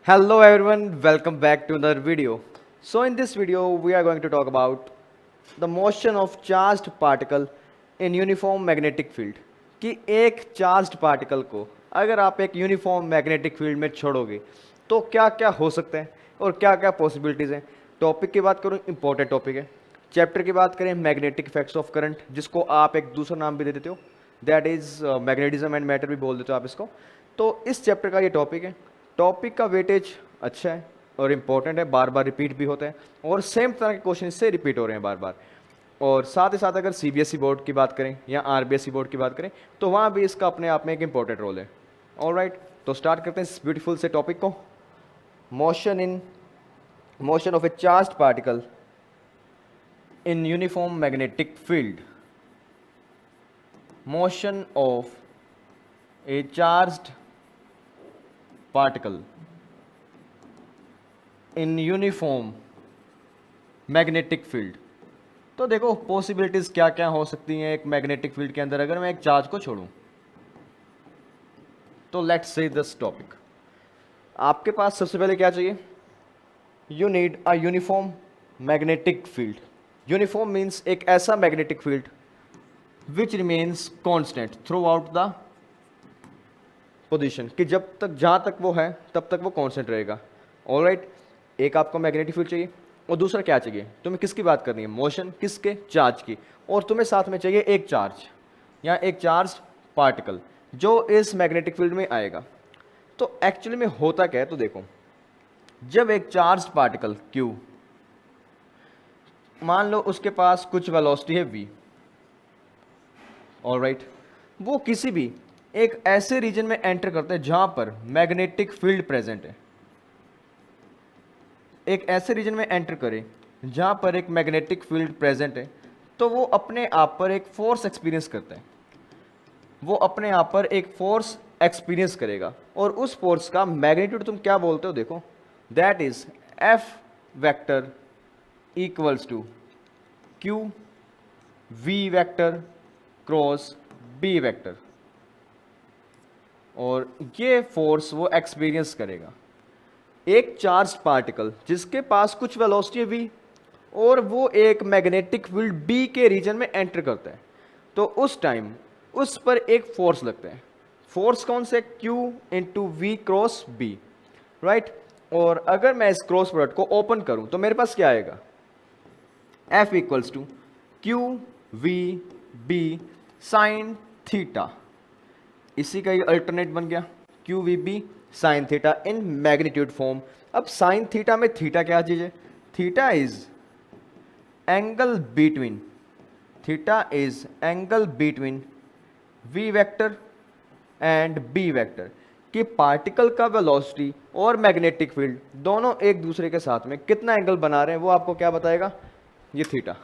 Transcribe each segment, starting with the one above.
Hello everyone, welcome back to another video. So in this video, we are going to talk about the motion of charged particle in uniform magnetic field. कि एक charged particle को अगर आप एक uniform magnetic field में छोड़ोगे तो क्या क्या हो सकता है और क्या क्या पॉसिबिलिटीज़ हैं। टॉपिक की बात करूँ, इंपॉर्टेंट टॉपिक है। चैप्टर की बात करें, मैग्नेटिक इफेक्ट्स ऑफ करंट, जिसको आप एक दूसरा नाम भी दे देते हो, that is magnetism and matter भी बोल देते हो आप इसको। तो इस चैप्टर का ये टॉपिक है। टॉपिक का वेटेज अच्छा है और इम्पोर्टेंट है, बार बार रिपीट भी होता है और सेम तरह के क्वेश्चन इससे रिपीट हो रहे हैं बार बार। और साथ ही साथ अगर सीबीएसई बोर्ड की बात करें या आरबीएसई बोर्ड की बात करें तो वहाँ भी इसका अपने आप में एक इंपॉर्टेंट रोल है। ऑलराइट, तो स्टार्ट करते हैं इस ब्यूटीफुल से टॉपिक को। Motion of A charged particle in uniform magnetic field. Motion of A charged particle in uniform magnetic field. तो देखो पॉसिबिलिटीज क्या क्या हो सकती हैं एक मैग्नेटिक फील्ड के अंदर अगर मैं एक चार्ज को छोड़ूं। तो लेट्स से दिस टॉपिक। आपके पास सबसे पहले क्या चाहिए? You need a uniform magnetic field. Uniform means एक ऐसा magnetic field which remains constant through out the position, कि जब तक जहाँ तक वो है तब तक वो कॉन्स्टेंट रहेगा। ऑलराइट, एक आपको मैग्नेटिक फील्ड चाहिए और दूसरा क्या चाहिए? तुम्हें किसकी बात करनी है? मोशन किसके? चार्ज की। और तुम्हें साथ में चाहिए एक चार्ज या एक चार्ज पार्टिकल जो इस मैग्नेटिक फील्ड में आएगा। तो एक्चुअली में होता क्या है, तो देखो, जब एक चार्ज पार्टिकल Q, मान लो उसके पास कुछ वेलोसिटी है V, ऑलराइट, वो किसी भी एक ऐसे रीजन में एंटर करते हैं जहां पर मैग्नेटिक फील्ड प्रेजेंट है। एक ऐसे रीजन में एंटर करे जहां पर एक मैग्नेटिक फील्ड प्रेजेंट है, तो वो अपने आप पर एक फोर्स एक्सपीरियंस करता है। वो अपने आप पर एक फोर्स एक्सपीरियंस करेगा और उस फोर्स का मैग्नीट्यूड तुम क्या बोलते हो? देखो, that is F vector equals to Q V vector cross B vector. और ये फोर्स वो एक्सपीरियंस करेगा। एक चार्ज पार्टिकल जिसके पास कुछ वेलोसिटी है V और वो एक मैग्नेटिक फील्ड B के रीजन में एंटर करता है, तो उस टाइम उस पर एक फोर्स लगता है। फोर्स कौन से? Q into v cross B, right. और अगर मैं इस क्रॉस प्रोडक्ट को ओपन करूं तो मेरे पास क्या आएगा? F equals to q v b sine theta. इसी का ये अल्टरनेट बन गया, q v b sine theta in magnitude form. अब साइन थीटा में थीटा क्या चीज है? Theta is angle between, theta is angle between v vector and b vector, कि पार्टिकल का वेलोसिटी और मैग्नेटिक फील्ड दोनों एक दूसरे के साथ में कितना एंगल बना रहे हैं वो आपको क्या बताएगा? ये थीटा।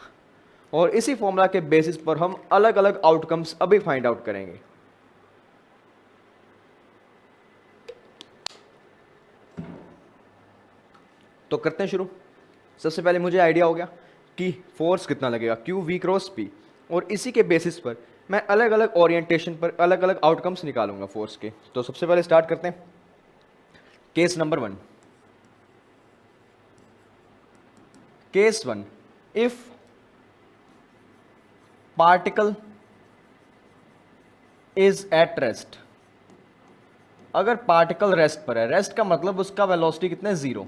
और इसी फॉर्मूला के बेसिस पर हम अलग अलग आउटकम्स अभी फाइंड आउट करेंगे। तो करते हैं शुरू। सबसे पहले मुझे आइडिया हो गया कि फोर्स कितना लगेगा, क्यू वी क्रॉस पी, और इसी के बेसिस पर मैं अलग अलग ओरिएंटेशन पर अलग अलग आउटकम्स निकालूंगा फोर्स के। तो सबसे पहले स्टार्ट करते हैं case number 1। Case 1, if particle is at rest. अगर पार्टिकल रेस्ट पर है, रेस्ट का मतलब उसका वेलोसिटी कितना है? 0।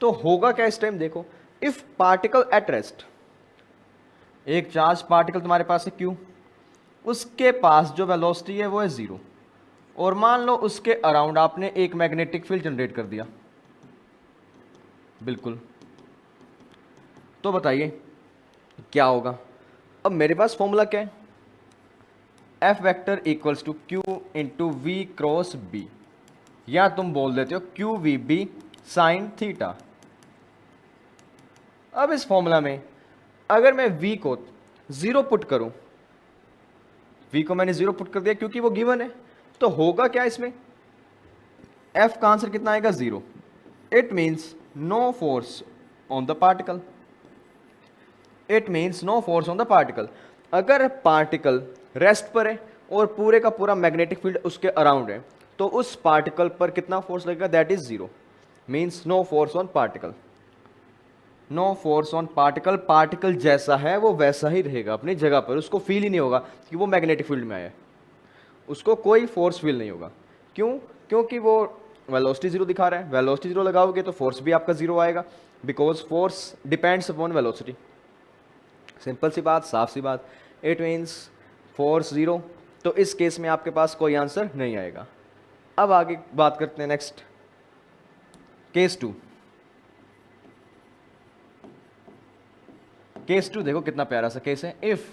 तो होगा क्या इस टाइम? देखो, इफ पार्टिकल एट रेस्ट, एक चार्ज पार्टिकल तुम्हारे पास है Q, उसके पास जो वेलोसिटी है वो है 0, और मान लो उसके अराउंड आपने एक मैग्नेटिक फील्ड जनरेट कर दिया। बिल्कुल, तो बताइए क्या होगा? अब मेरे पास फॉर्मूला क्या है? F vector equals to Q into v cross B, या तुम बोल देते हो q v b sine theta. अब इस फॉर्मूला में अगर मैं V को 0 पुट करूं, V को मैंने 0 पुट कर दिया क्योंकि वो गिवन है, तो होगा क्या इसमें? F का आंसर कितना आएगा? 0। It means no force on the particle. It means no force on the particle. अगर पार्टिकल रेस्ट पर है और पूरे का पूरा मैग्नेटिक फील्ड उसके अराउंड है, तो उस पार्टिकल पर कितना फोर्स लगेगा? That is 0। Means no force on particle. No force on particle, particle जैसा है वो वैसा ही रहेगा अपनी जगह पर, उसको फील ही नहीं होगा कि वो मैग्नेटिक फील्ड में आया है, उसको कोई फोर्स फील नहीं होगा। क्यों? क्योंकि वो वेलोसिटी जीरो दिखा रहा है, वेलोसिटी जीरो लगाओगे तो फोर्स भी आपका जीरो आएगा, because force depends upon velocity. Simple सी बात, साफ सी बात, इट मीन्स फोर्स जीरो। तो इस केस में आपके पास कोई आंसर नहीं आएगा। अब आगे बात करते हैं next, case two. Case two देखो कितना प्यारा सा केस है। If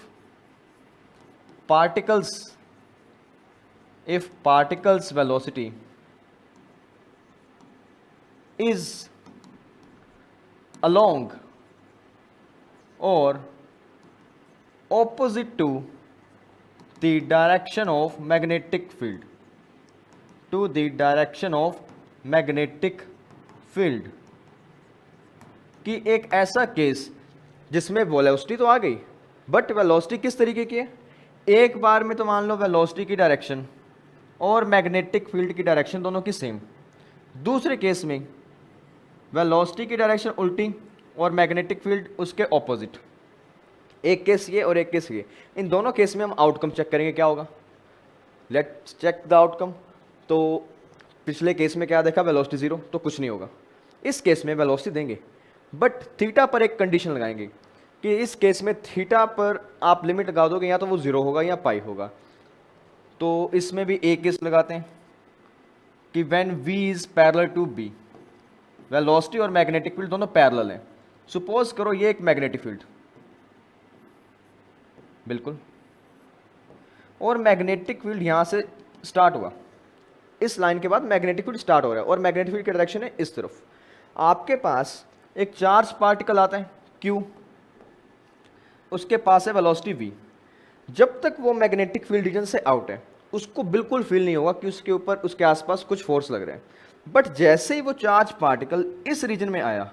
particle's velocity is along or opposite to the direction of magnetic field, to the direction of magnetic field, कि एक ऐसा केस जिसमें वेलोसिटी तो आ गई बट वेलोसिटी किस तरीके की है, एक बार में तो मान लो वेलोसिटी की डायरेक्शन और मैग्नेटिक फील्ड की डायरेक्शन दोनों की सेम, दूसरे केस में वेलोसिटी की डायरेक्शन उल्टी और मैग्नेटिक फील्ड उसके ऑपोजिट। एक केस ये और एक केस ये, इन दोनों केस में हम आउटकम चेक करेंगे क्या होगा। Let's check the outcome. तो पिछले केस में क्या देखा, वेलोसिटी जीरो, तो कुछ नहीं होगा। इस केस में वेलोसिटी देंगे बट थीटा पर एक कंडीशन लगाएंगे कि इस केस में थीटा पर आप लिमिट लगा दोगे, या तो वो जीरो होगा या पाई होगा। तो इसमें भी एक केस लगाते हैं कि when v is parallel to b, velocity और मैग्नेटिक फील्ड दोनों पैरेलल हैं। सपोज करो ये एक मैग्नेटिक फील्ड, बिल्कुल, और मैग्नेटिक फील्ड यहां से स्टार्ट हुआ, इस लाइन के बाद मैग्नेटिक फील्ड स्टार्ट हो रहा है और मैग्नेटिक फील्ड की डायरेक्शन है इस तरफ। आपके पास एक चार्ज पार्टिकल आता है Q, उसके पास है वेलोसिटी v। जब तक वो मैग्नेटिक फील्ड रीजन से आउट है उसको बिल्कुल फील नहीं होगा कि उसके ऊपर उसके आसपास कुछ फोर्स लग रहे हैं। बट जैसे ही वो चार्ज पार्टिकल इस रीजन में आया,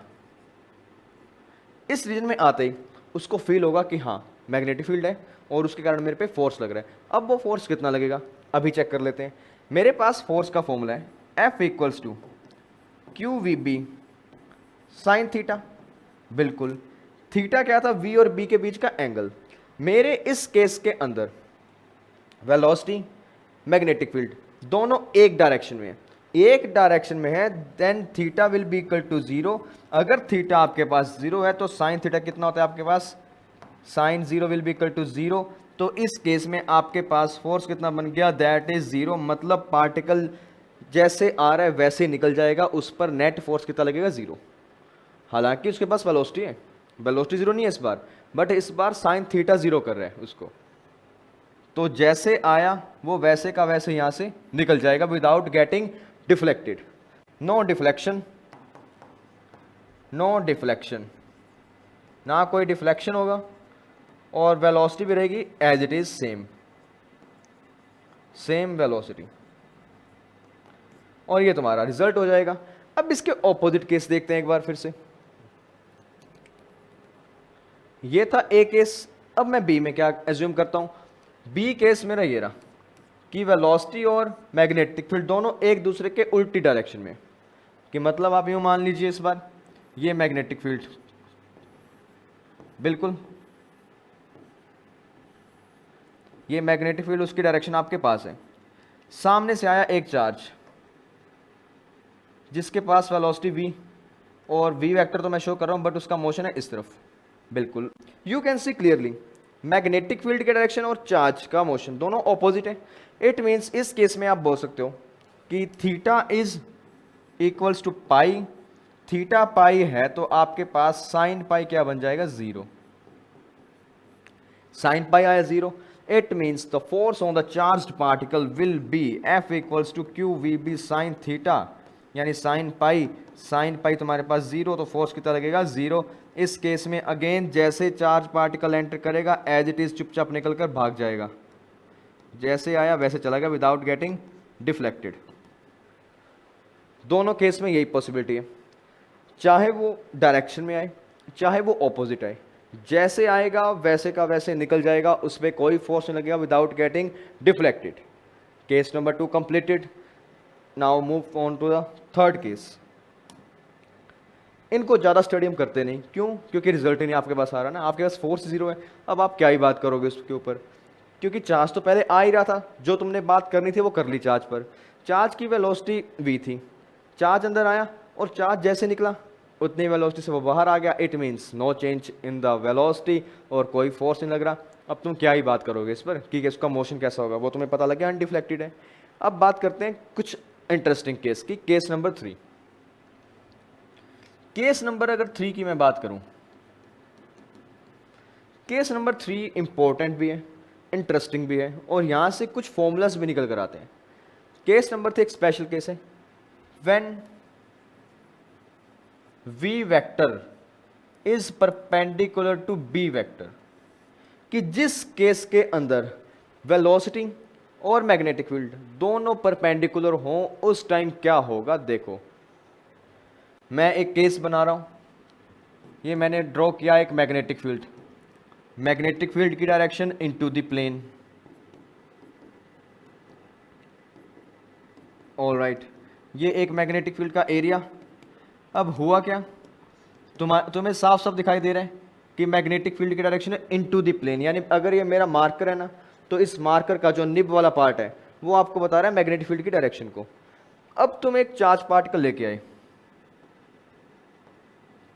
इस रीजन में आते ही उसको फील होगा कि हाँ मैग्नेटिक फील्ड है और उसके कारण मेरे पे फोर्स लग रहा है। अब वो फोर्स कितना लगेगा अभी चेक कर लेते हैं। मेरे पास फोर्स का फॉर्मूला है F equals to QVB sine theta. बिल्कुल, थीटा क्या था, V और B के बीच का एंगल। मेरे इस केस के अंदर वेलोसिटी मैग्नेटिक फील्ड दोनों एक डायरेक्शन में है, एक डायरेक्शन में है, then theta will be equal to zero. अगर थीटा आपके पास जीरो है तो साइन थीटा कितना होता है आपके पास, sine zero will be equal to zero. तो इस केस में आपके पास फोर्स कितना बन गया, दैट इज जीरो। मतलब पार्टिकल जैसे आ रहा है वैसे निकल जाएगा, उस पर नेट फोर्स कितना लगेगा, जीरो। हालांकि उसके पास वेलोसिटी है, वेलोसिटी जीरो नहीं है इस बार, बट इस बार साइन थीटा जीरो कर रहा है उसको। तो जैसे आया वो वैसे का वैसे यहां से निकल जाएगा without getting deflected. No deflection, no deflection, ना कोई डिफ्लेक्शन होगा और वेलोसिटी भी रहेगी as it is same, same velocity. और ये तुम्हारा रिजल्ट हो जाएगा। अब इसके ऑपोजिट केस देखते हैं एक बार फिर से। ये था ए केस, अब मैं बी में क्या एज्यूम करता हूं, बी केस मेरा ये रहा कि वेलोसिटी और मैग्नेटिक फील्ड दोनों एक दूसरे के उल्टी डायरेक्शन में, कि मतलब आप यूं मान लीजिए इस बार ये मैग्नेटिक फील्ड, बिल्कुल ये मैग्नेटिक फील्ड उसकी डायरेक्शन आपके पास है। सामने से आया एक चार्ज जिसके पास वेलोसिटी v, और v वेक्टर तो मैं शो कर रहा हूं बट उसका मोशन है इस तरफ। बिल्कुल, you can see clearly magnetic field के डायरेक्शन और चार्ज का मोशन दोनों ऑपोजिट है। इट मीन्स इस केस में आप बोल सकते हो कि theta is equals to pi. Theta pi है तो आपके पास साइन पाई क्या बन जाएगा, जीरो। साइन पाई आया zero, it means the force on the charged particle will be F equals to QVB sine theta, यानी साइन पाई तुम्हारे पास जीरो, तो फोर्स कितना लगेगा, जीरो। इस केस में अगेन जैसे चार्ज पार्टिकल एंटर करेगा एज इट इज चुपचाप निकल कर भाग जाएगा, जैसे आया वैसे चलेगा विदाउट गेटिंग डिफ्लेक्टेड। दोनों केस में यही पॉसिबिलिटी है, चाहे वो डायरेक्शन में आए चाहे वो ऑपोजिट आए, जैसे आएगा वैसे का वैसे निकल जाएगा, उस पर कोई फोर्स नहीं लगेगा without getting deflected. Case number 2 completed. Now move on to the third case. इनको ज़्यादा स्टडी हम करते नहीं, क्यों? क्योंकि रिजल्ट ही नहीं आपके पास आ रहा ना, आपके पास फोर्स जीरो है, अब आप क्या ही बात करोगे उसके ऊपर, क्योंकि चार्ज तो पहले आ ही रहा था, जो तुमने बात करनी थी वो कर ली चार्ज पर। चार्ज की वेलोसिटी v थी, चार्ज अंदर आया और चार्ज जैसे निकला उतनी वेलोसिटी से वो बाहर आ गया, it means no change in the velocity और कोई फोर्स नहीं लग रहा। अब तुम क्या ही बात करोगे इस पर कि इसका मोशन कैसा होगा, वो तुम्हें पता लग गया अनडिफ्लेक्टेड है। अब बात करते हैं कुछ इंटरेस्टिंग केस की, केस नंबर 3। केस नंबर अगर 3 की मैं बात करूं, केस नंबर 3 इंपॉर्टेंट भी है, इंटरेस्टिंग भी है और यहां से कुछ फॉर्मूलाज भी निकल कर आते हैं। केस नंबर 3 एक स्पेशल केस है, when v vector is perpendicular to b vector, कि जिस केस के अंदर वेलोसिटी और मैग्नेटिक फील्ड दोनों परपेंडिकुलर हों उस टाइम क्या होगा। देखो मैं एक केस बना रहा हूं, ये मैंने ड्रॉ किया एक मैग्नेटिक फील्ड, मैग्नेटिक फील्ड की direction into the plane, alright, ये एक मैग्नेटिक फील्ड का एरिया। अब हुआ क्या, तुम्हें साफ साफ दिखाई दे रहा है कि मैग्नेटिक फील्ड की डायरेक्शन है इनटू द प्लेन, यानी अगर ये मेरा मार्कर है ना, तो इस मार्कर का जो निब वाला पार्ट है वो आपको बता रहा है मैग्नेटिक फील्ड की डायरेक्शन को। अब तुम एक चार्ज पार्टिकल लेके आए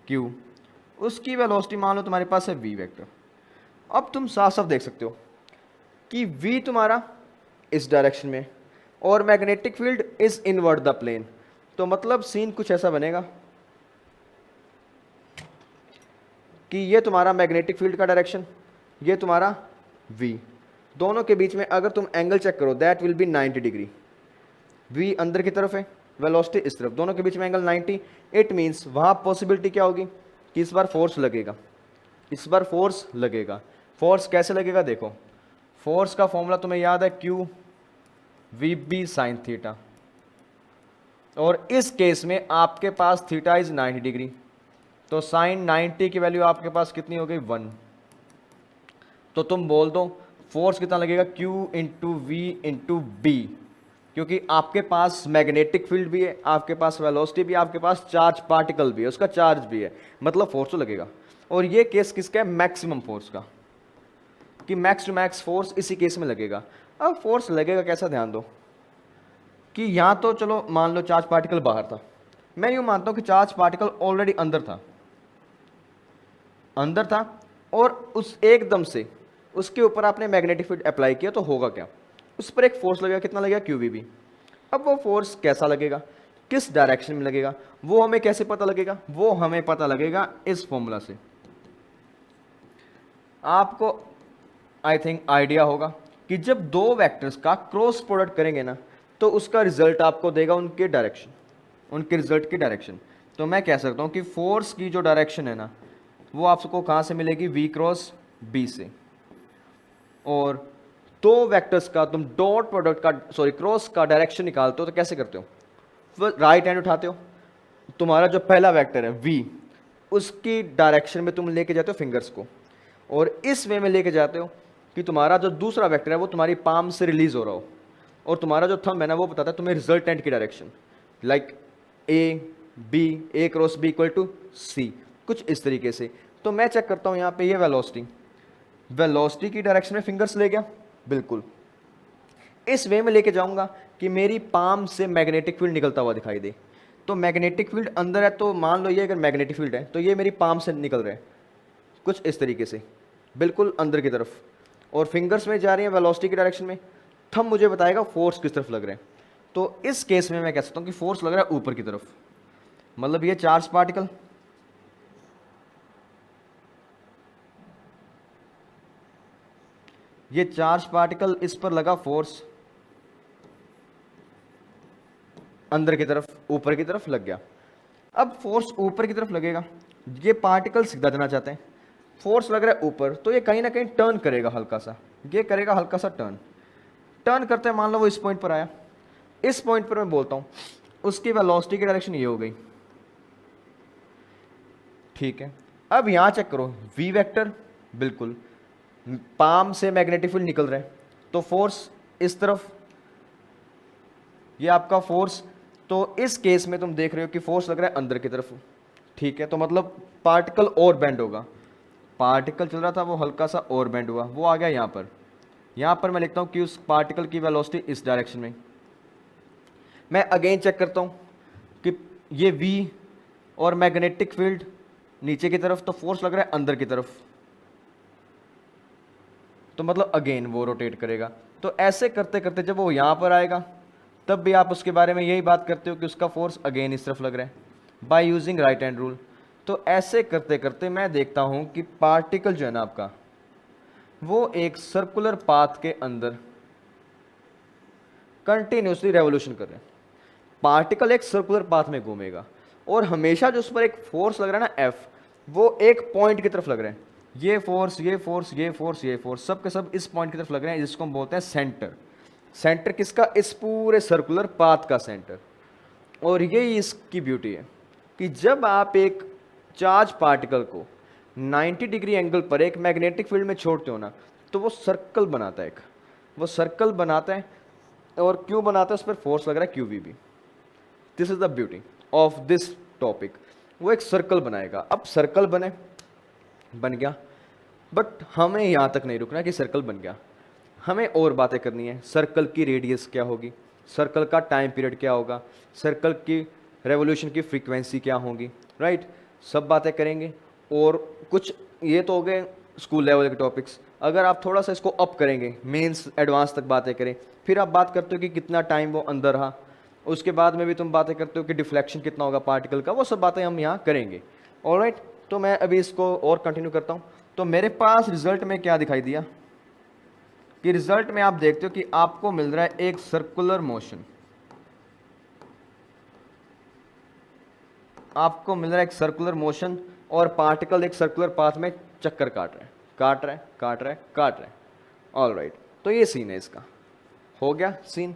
Q, उसकी वेलोसिटी मान लो तुम्हारे पास है v वेक्टर। अब तुम साफ साफ देख सकते हो कि v तुम्हारा इस डायरेक्शन में और magnetic field is inward the plane, तो मतलब सीन कुछ ऐसा बनेगा कि ये तुम्हारा मैग्नेटिक फील्ड का डायरेक्शन, ये तुम्हारा v, दोनों के बीच में अगर तुम एंगल चेक करो that will B 90 degree, v अंदर की तरफ है, वेलोसिटी इस तरफ, दोनों के बीच में एंगल 90। इट मीन्स वहां पॉसिबिलिटी क्या होगी कि इस बार फोर्स लगेगा, इस बार फोर्स लगेगा। फोर्स कैसे लगेगा, देखो फोर्स का फॉर्मूला तुम्हें याद है, Q v b sine theta, और इस केस में आपके पास थीटा इज 90 डिग्री, तो साइन 90 की वैल्यू आपके पास कितनी हो गई 1। तो तुम बोल दो फोर्स कितना लगेगा, Q इंटू वी इंटू बी, क्योंकि आपके पास मैग्नेटिक फील्ड भी है, आपके पास वेलोसिटी भी है, आपके पास चार्ज पार्टिकल भी है, उसका चार्ज भी है, मतलब फोर्स तो लगेगा। और ये केस किसका है, मैक्सिमम फोर्स का, कि मैक्स टू मैक्स फोर्स इसी केस में लगेगा। अब फोर्स लगेगा कैसा, ध्यान दो कि यहां तो चलो मान लो चार्ज पार्टिकल बाहर था, मैं यूं मानता हूं कि चार्ज पार्टिकल ऑलरेडी अंदर था, अंदर था और उस एकदम से उसके ऊपर आपने मैग्नेटिक फील्ड अप्लाई किया, तो होगा क्या, उस पर एक फोर्स लगेगा, कितना लगेगा QVB। अब वो फोर्स कैसा लगेगा, किस डायरेक्शन में लगेगा, वो हमें कैसे पता लगेगा, वो हमें पता लगेगा इस फॉर्मूला से। आपको आई थिंक आइडिया होगा कि जब दो वेक्टर्स का क्रॉस प्रोडक्ट करेंगे ना, तो उसका रिजल्ट आपको देगा उनके डायरेक्शन, उनके रिजल्ट की डायरेक्शन। तो मैं कह सकता हूं कि फोर्स की जो डायरेक्शन है ना, वो आपको कहां से मिलेगी, V क्रॉस B से। और दो वेक्टर्स का तुम डॉट प्रोडक्ट का क्रॉस का डायरेक्शन निकालते हो तो कैसे करते हो, राइट हैंड उठाते हो, तुम्हारा जो पहला वेक्टर है V, उसकी डायरेक्शन में तुम लेके जाते हो फिंगर्स को, और इस वे में लेके जाते हो कि तुम्हारा जो दूसरा वेक्टर है वो तुम्हारी पाम से रिलीज हो रहा हो, और तुम्हारा जो थंब है ना वो बताता है तुम्हें रिजल्टेंट की direction, like A cross B equal to C, कुछ इस तरीके से। तो मैं चेक करता हूं यहाँ पे ये वेलोसिटी की डायरेक्शन में फिंगर्स ले गया, बिल्कुल इस वे में लेके जाऊंगा कि मेरी पाम से मैग्नेटिक फील्ड निकलता हुआ दिखाई दे। तो मैग्नेटिक फील्ड अंदर है, तो मान लो ये अगर मैग्नेटिक फील्ड है तो ये मेरी पाम से निकल रहा है कुछ इस तरीके से, बिल्कुल अंदर की तरफ, और फिंगर्स में जा रही है वेलोसिटी की डायरेक्शन में। थंब मुझे बताएगा फोर्स किस तरफ लग रहा है। तो इस केस में मैं कह सकता हूं कि फोर्स लग रहा है ऊपर की तरफ, मतलब ये चार्ज पार्टिकल, ये चार्ज पार्टिकल, इस पर लगा फोर्स अंदर की तरफ, ऊपर की तरफ लग गया। अब फोर्स ऊपर की तरफ लगेगा, ये पार्टिकल सीधा जाना चाहते हैं, फोर्स लग रहा है ऊपर, तो ये कहीं ना कहीं टर्न करेगा हल्का सा, ये करेगा हल्का सा टर्न करते हैं, मान लो वो इस पॉइंट पर आया, इस पॉइंट पर मैं बोलता हूं उसकी वेलोसिटी की डायरेक्शन ये हो गई, ठीक है। अब यहां चेक करो V वेक्टर, बिल्कुल पाम से मैग्नेटिक फील्ड निकल रहा है, तो फोर्स इस तरफ, ये आपका फोर्स, तो इस केस में तुम देख रहे हो कि फोर्स लग रहा है अंदर की तरफ, ठीक है, तो मतलब पार्टिकल और बेंड होगा, पार्टिकल चल रहा था वो हल्का सा और बेंड हुआ, वो आ गया यहाँ पर। यहाँ पर मैं लिखता हूँ कि उस पार्टिकल की वेलोसिटी इस डायरेक्शन में। मैं अगेन चेक करता हूँ कि ये v और मैग्नेटिक फील्ड नीचे की तरफ, तो फोर्स लग रहा है अंदर की तरफ, तो मतलब अगेन वो रोटेट करेगा। तो ऐसे करते करते जब वो यहाँ पर आएगा तब भी आप उसके बारे में यही बात करते हो कि उसका फोर्स अगेन इस तरफ लग रहा है by using right hand rule. तो ऐसे करते करते मैं देखता हूँ कि पार्टिकल जो है ना आपका, वो एक सर्कुलर पाथ के अंदर कंटिन्यूसली रेवोल्यूशन कर रहे हैं। पार्टिकल एक सर्कुलर पाथ में घूमेगा और हमेशा जो उस पर एक फोर्स लग रहा है ना F, वो एक पॉइंट की तरफ लग रहे हैं। ये फोर्स, ये फोर्स, ये फोर्स, ये फोर्स, सब के सब इस पॉइंट की तरफ लग रहे हैं, जिसको हम बोलते हैं सेंटर। सेंटर किसका? इस पूरे सर्कुलर पाथ का सेंटर। और यही इसकी ब्यूटी है कि जब आप एक चार्ज पार्टिकल को 90 डिग्री एंगल पर एक मैग्नेटिक फील्ड में छोड़ते हो ना, तो वो सर्कल बनाता है, एक वो सर्कल बनाता है। और क्यों बनाता है? उस पर फोर्स लग रहा है QVB। This is the beauty of this topic. वो एक सर्कल बनाएगा। अब सर्कल बन गया, बट हमें यहाँ तक नहीं रुकना कि सर्कल बन गया, हमें और बातें करनी है। सर्कल की रेडियस क्या होगी, सर्कल का टाइम पीरियड क्या होगा, सर्कल की रेवोल्यूशन की फ्रीक्वेंसी क्या होगी, राइट, सब बातें करेंगे। और कुछ ये तो हो गए स्कूल लेवल के टॉपिक्स। अगर आप थोड़ा सा इसको अप करेंगे, मेंस एडवांस तक बातें करें, फिर आप बात करते हो कि कितना टाइम वो अंदर रहा, उसके बाद में भी तुम बातें करते हो कि डिफ्लेक्शन कितना होगा पार्टिकल का, वो सब बातें हम यहाँ करेंगे। ऑलराइट, तो मैं अभी इसको और कंटिन्यू करता हूँ। तो मेरे पास रिजल्ट में क्या दिखाई दिया कि रिजल्ट में आप देखते हो कि आपको मिल रहा है एक सर्कुलर मोशन, आपको मिल रहा है एक सर्कुलर मोशन, और पार्टिकल एक सर्कुलर पाथ में चक्कर काट रहा है, काट रहा है, काट रहा है, काट रहा है। ऑलराइट, तो ये सीन है इसका, हो गया सीन,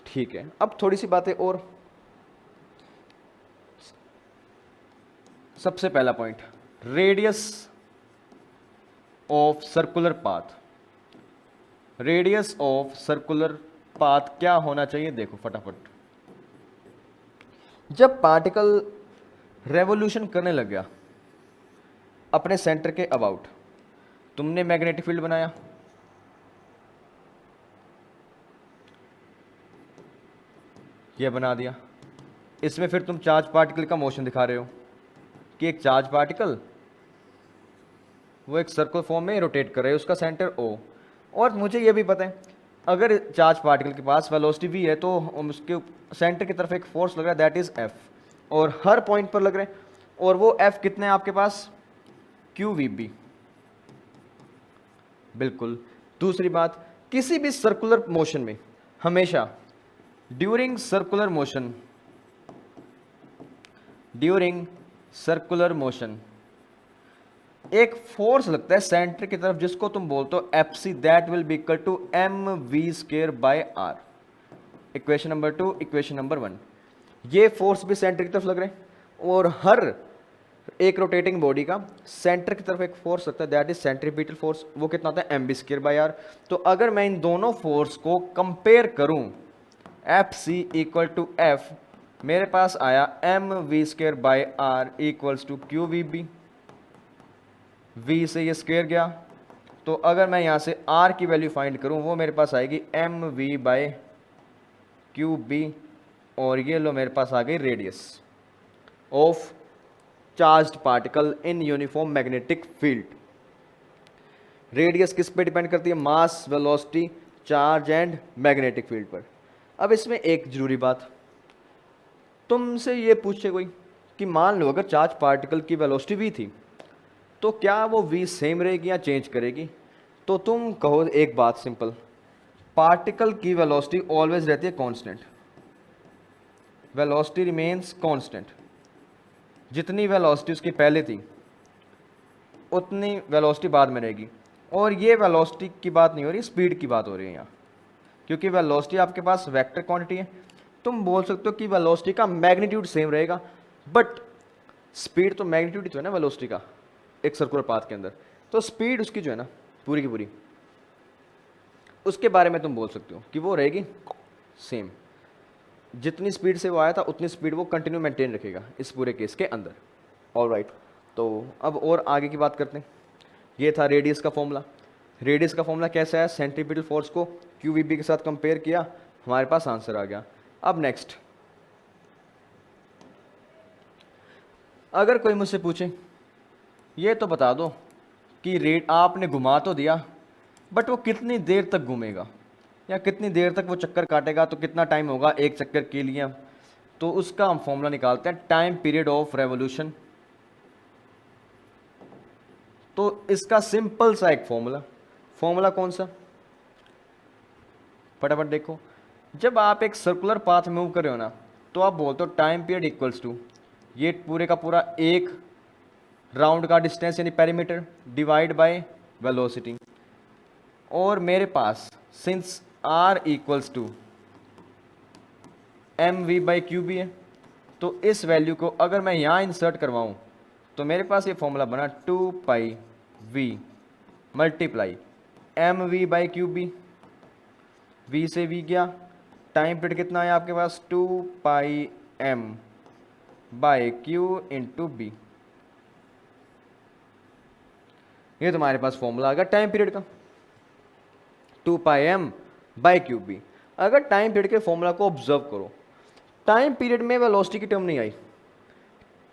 ठीक है। अब थोड़ी सी बातें और। सबसे पहला point, radius of circular path. Radius of circular path क्या होना चाहिए? देखो फटाफट, जब पार्टिकल रेवोल्यूशन करने लग गया अपने सेंटर के अबाउट, तुमने मैग्नेटिक फील्ड बनाया, ये बना दिया, इसमें फिर तुम चार्ज पार्टिकल का मोशन दिखा रहे हो कि एक चार्ज पार्टिकल वो एक सर्कल फॉर्म में रोटेट कर रहे हैं, उसका सेंटर O। और मुझे ये भी पता है अगर चार्ज पार्टिकल के पास वेलोसिटी v है तो उसके सेंटर की तरफ एक फोर्स लग रहा है, दैट इज F, और हर पॉइंट पर लग रहे हैं। और वो F कितने हैं आपके पास? QVB। बिल्कुल। दूसरी बात, किसी भी सर्कुलर मोशन में हमेशा ड्यूरिंग सर्कुलर मोशन एक फोर्स लगता है सेंटर की तरफ, जिसको तुम बोलते हो FC, that will be equal to mv²/r। Equation number 2, equation number 1। ये फोर्स भी सेंटर की तरफ लग रहे हैं, और हर एक रोटेटिंग बॉडी का सेंटर की तरफ एक फोर्स लगता है, दैट इज सेंट्रीपिटल फोर्स। वो कितना होता है? mv²/r। तो अगर मैं इन दोनों फोर्स को कंपेयर करूं, FC इक्वल टू F, मेरे पास आया mv²/r equals to QVB। V से ये स्क्वायर गया, तो अगर मैं यहाँ से R की वैल्यू फाइंड करूँ, वो मेरे पास आएगी mv/QB, और ये लो मेरे पास आ गई radius of charged particle in uniform magnetic field. Radius किस पे डिपेंड करती है? Mass, velocity, charge and magnetic field पर। अब इसमें एक जरूरी बात, तुमसे ये पूछे कोई कि मान लो अगर चार्ज पार्टिकल की वेलोसिटी v थी, तो क्या वो v सेम रहेगी या चेंज करेगी? तो तुम कहो एक बात सिंपल, पार्टिकल की वेलोसिटी ऑलवेज रहती है कांस्टेंट, वेलोसिटी रिमेन्स कांस्टेंट। जितनी वेलोसिटी उसकी पहले थी उतनी वेलोसिटी बाद में रहेगी। और ये वेलोसिटी की बात नहीं हो रही, स्पीड की बात हो रही है यहाँ, क्योंकि वेलोसिटी आपके पास वेक्टर क्वांटिटी है। तुम बोल सकते हो कि वेलोसिटी का मैग्नीट्यूड सेम रहेगा, बट स्पीड तो मैग्नीट्यूड ही तो है ना वेलोसिटी का एक सर्कुलर पाथ के अंदर। तो स्पीड उसकी जो है ना पूरी की पूरी, उसके बारे में तुम बोल सकते हो कि वो रहेगी सेम, जितनी स्पीड से वो आया था उतनी स्पीड वो कंटिन्यू मेंटेन रखेगा इस पूरे केस के अंदर। ऑलराइट, तो अब और आगे की बात करते हैं। ये था रेडियस का फॉर्मूला। रेडियस का फॉर्मूला कैसा है, सेंट्रीपिटल फोर्स को क्यूवीबी के साथ कंपेयर किया, हमारे पास आंसर आ गया। अब नेक्स्ट, अगर कोई मुझसे पूछे ये तो बता दो कि रेट आपने घुमा तो दिया बट वो कितनी देर तक घूमेगा या कितनी देर तक वो चक्कर काटेगा, तो कितना टाइम होगा एक चक्कर के लिए, तो उसका हम फॉर्मूला निकालते हैं, टाइम पीरियड ऑफ रेवोल्यूशन। तो इसका सिंपल सा एक फॉर्मूला, फॉर्मूला कौन सा, फटाफट देखो। जब आप एक सर्कुलर पाथ मूव कर रहे हो ना, तो आप बोलते हो टाइम पीरियड इक्वल्स टू ये पूरे का पूरा एक राउंड का डिस्टेंस यानी पेरीमीटर डिवाइड बाय वेलोसिटी। और मेरे पास since r equals to M we by Q B है, तो इस वैल्यू को अगर मैं यहाँ इंसर्ट करवाऊँ तो मेरे पास ये फॉर्मूला बना 2 pi v multiply m we by Q b, v से v गया, टाइम पीरियड कितना है आपके पास 2 pi m by q into b. ये तुम्हारे पास फॉर्मूला आ गया टाइम पीरियड का, 2 pi m by Q B. अगर टाइम पीरियड के फॉर्मूला को ऑब्जर्व करो, टाइम पीरियड में वेलोसिटी की टर्म नहीं आई,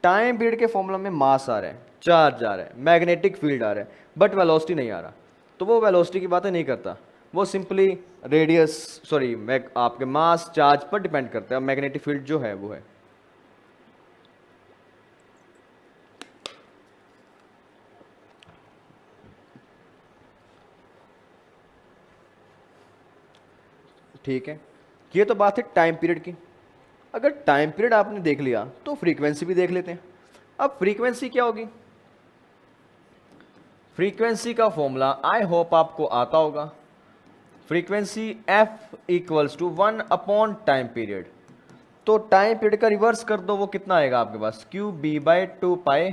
टाइम पीरियड के फॉर्मूला में मास आ रहा है, चार्ज आ रहा है, मैग्नेटिक फील्ड आ रहा है, बट वेलोसिटी नहीं आ रहा। तो वो वेलोसिटी की बातें नहीं करता, वो सिंपली रेडियस सॉरी आपके मास चार्ज पर डिपेंड करता है, मैग्नेटिक फील्ड जो है वो है। ठीक है, ये तो बात है टाइम पीरियड की। अगर टाइम पीरियड आपने देख लिया तो फ्रीक्वेंसी भी देख लेते हैं। अब फ्रीक्वेंसी क्या होगी, फ्रीक्वेंसी का फॉर्मूला आई होप आपको आता होगा, frequency f equals to 1 upon time period. तो टाइम पीरियड का रिवर्स कर दो, वो कितना आएगा आपके पास q B by 2 pi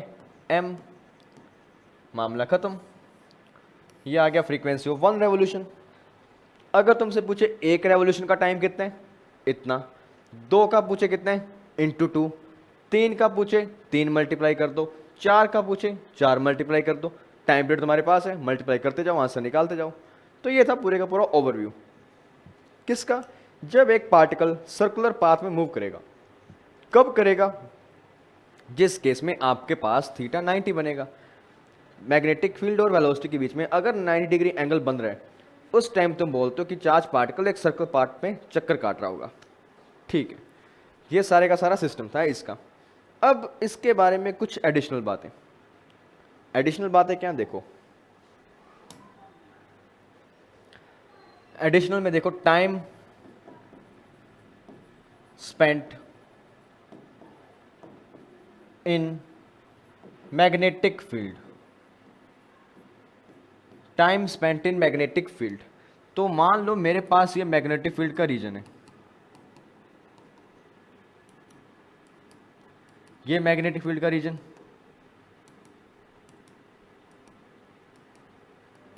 m, मामला खत्म। ये आ गया फ्रीक्वेंसी ऑफ 1 रेवोल्यूशन। अगर तुमसे पूछे एक रेवोल्यूशन का टाइम कितना है, इतना, 2 का पूछे कितना है इंटू 2, 3 का पूछे 3 मल्टीप्लाई कर दो, 4 का पूछे 4 मल्टीप्लाई कर दो, टाइम पीरियड तुम्हारे पास है, मल्टीप्लाई करते जाओ, आंसर निकालते जाओ। तो ये था पूरे का पूरा ओवरव्यू किसका, जब एक पार्टिकल सर्कुलर पाथ में मूव करेगा, कब करेगा, जिस केस में आपके पास थीटा 90 बनेगा, मैग्नेटिक फील्ड और वेलोसिटी के बीच में अगर 90 डिग्री एंगल बन रहा है, उस टाइम तुम बोलते हो कि चार्ज पार्टिकल एक सर्कल पाथ में चक्कर काट रहा होगा। ठीक है, ये सारे का सारा सिस्टम था इसका। अब इसके बारे में कुछ एडिशनल बातें, एडिशनल बातें क्या देखो, एडिशनल में देखो time spent in magnetic field, time spent in magnetic field. तो मान लो मेरे पास ये मैग्नेटिक फील्ड का रीजन है, ये मैग्नेटिक फील्ड का रीजन,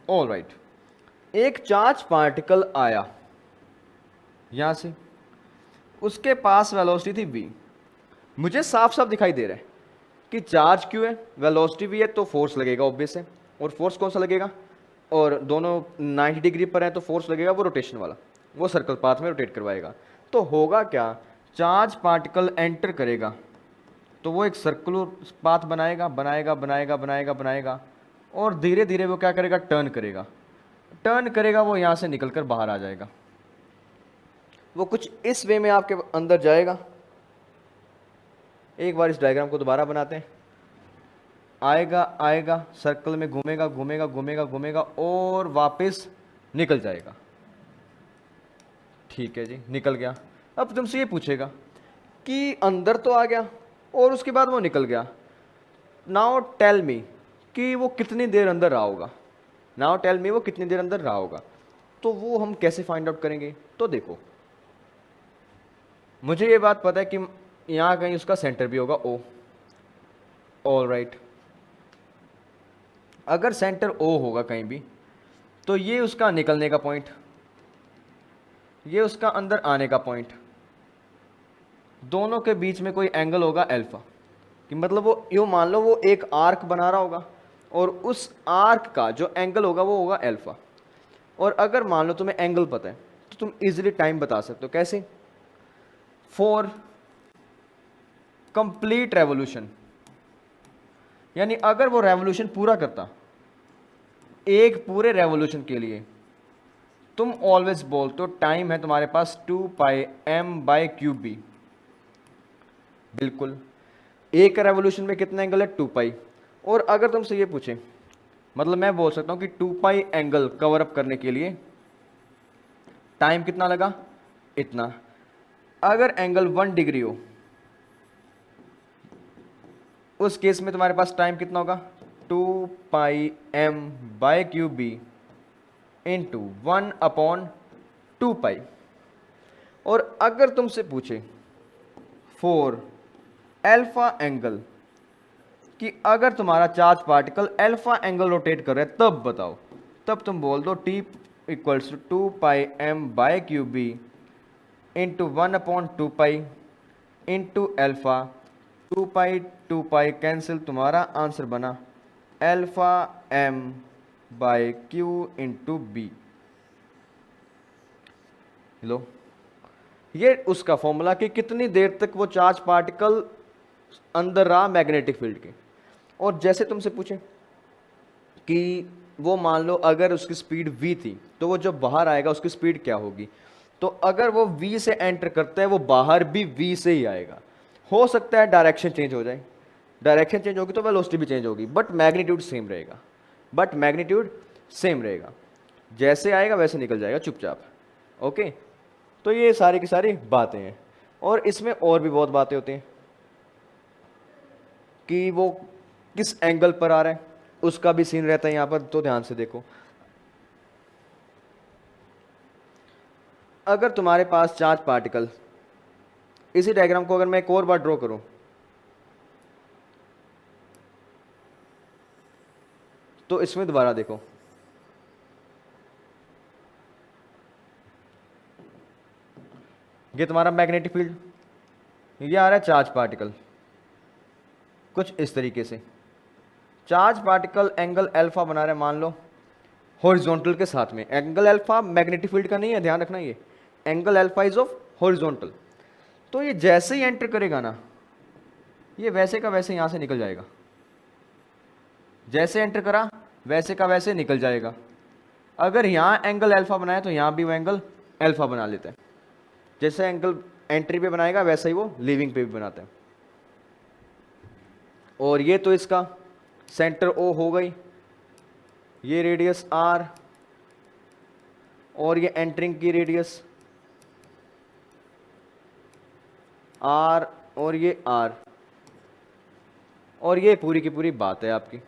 ऑलराइट। एक चार्ज पार्टिकल आया यहां से, उसके पास वेलोसिटी थी v, मुझे साफ साफ दिखाई दे रहा है कि चार्ज क्यों है, वेलोसिटी भी है, तो फोर्स लगेगा ऑब्वियस है। और फोर्स कौन सा लगेगा, और दोनों 90 डिग्री पर है तो फोर्स लगेगा वो रोटेशन वाला, वो सर्कल पाथ में रोटेट करवाएगा। तो होगा क्या, चार्ज पार्टिकल एंटर करेगा तो वो एक सर्कुलर पाथ बनाएगा बनाएगा बनाएगा बनाएगा बनाएगा, और धीरे धीरे वो क्या करेगा, टर्न करेगा, टर्न करेगा, वो यहाँ से निकल कर बाहर आ जाएगा, वो कुछ इस वे में आपके अंदर जाएगा। एक बार इस डायग्राम को दोबारा बनाते हैं, आएगा आएगा सर्कल में घूमेगा घूमेगा घूमेगा घूमेगा और वापस निकल जाएगा। ठीक है जी, निकल गया। अब तुमसे ये पूछेगा कि अंदर तो आ गया और उसके बाद वो निकल गया, नाउ टेल मी कि वो कितनी देर अंदर रहा होगा, नाउ टेल मी वो कितनी देर अंदर रहा होगा। तो वो हम कैसे फाइंड आउट करेंगे, तो देखो मुझे ये बात पता है कि यहाँ कहीं उसका सेंटर भी होगा O, ऑलराइट। अगर सेंटर O होगा कहीं भी, तो ये उसका निकलने का पॉइंट, ये उसका अंदर आने का पॉइंट, दोनों के बीच में कोई एंगल होगा अल्फा, कि मतलब वो यूँ मान लो वो एक आर्क बना रहा होगा और उस आर्क का जो एंगल होगा वो होगा अल्फा। और अगर मान लो तुम्हें एंगल पता है तो तुम इजीली टाइम बता सकते हो। कैसे? फॉर कंप्लीट रेवोल्यूशन, यानी अगर वो रेवोल्यूशन पूरा करता एक पूरे रेवोल्यूशन के लिए, तुम ऑलवेज बोलते हो टाइम है तुम्हारे पास 2πm/3 बिल्कुल। एक रेवोल्यूशन में कितना एंगल है? 2π। और अगर तुमसे ये पूछे, मतलब मैं बोल सकता हूं कि 2π एंगल कवर अप करने के लिए टाइम कितना लगा? इतना। अगर एंगल 1 डिग्री हो उस केस में तुम्हारे पास टाइम कितना होगा? 2πm/3 into 1/2π। और अगर तुमसे पूछे फॉर अल्फा एंगल, कि अगर तुम्हारा charge particle alpha angle rotate कर रहा है तब बताओ, तब तुम बोल दो T equals to 2πm/3 into 1/2π into alpha. 2π cancel, तुम्हारा आंसर बना अल्फा m/q इंटू बी। लो, ये उसका फॉर्मूला कि कितनी देर तक वो चार्ज पार्टिकल अंदर रहा मैग्नेटिक फील्ड के। और जैसे तुमसे पूछे कि वो मान लो अगर उसकी स्पीड v थी तो वो जब बाहर आएगा उसकी स्पीड क्या होगी, तो अगर वो v से एंटर करता है वो बाहर भी v से ही आएगा। हो सकता है डायरेक्शन चेंज हो जाए, डायरेक्शन चेंज होगी तो वेलोसिटी भी चेंज होगी, बट मैग्नीट्यूड सेम रहेगा, बट मैग्नीट्यूड सेम रहेगा। जैसे आएगा वैसे निकल जाएगा चुपचाप। ओके, तो ये सारी की सारी बातें हैं। और इसमें और भी बहुत बातें होती हैं कि वो किस एंगल पर आ रहा है, उसका भी सीन रहता है यहाँ पर, तो ध्यान से देखो। अगर तुम्हारे पास चार्ज पार्टिकल, इसी डायग्राम को अगर मैं एक और बार ड्रॉ करूं तो इसमें दोबारा देखो, ये तुम्हारा मैग्नेटिक फील्ड, ये आ रहा है चार्ज पार्टिकल कुछ इस तरीके से। चार्ज पार्टिकल एंगल अल्फा बना रहे हैं मान लो हॉरिजॉन्टल के साथ में। एंगल अल्फा मैग्नेटिक फील्ड का नहीं है, ध्यान रखना, ये angle alpha is of horizontal. तो ये जैसे ही एंटर करेगा ना, ये वैसे का वैसे यहां से निकल जाएगा, जैसे एंटर करा वैसे का वैसे निकल जाएगा। अगर यहां एंगल अल्फा बनाया तो यहां भी वो एंगल अल्फा बना लेता है। जैसे एंगल एंट्री पे बनाएगा वैसे ही वो लीविंग पे भी बनाता है। और ये तो इसका सेंटर O हो गई, ये रेडियस R, और ये एंटरिंग की रेडियस R, और ये R, और ये पूरी की पूरी बात है आपकी।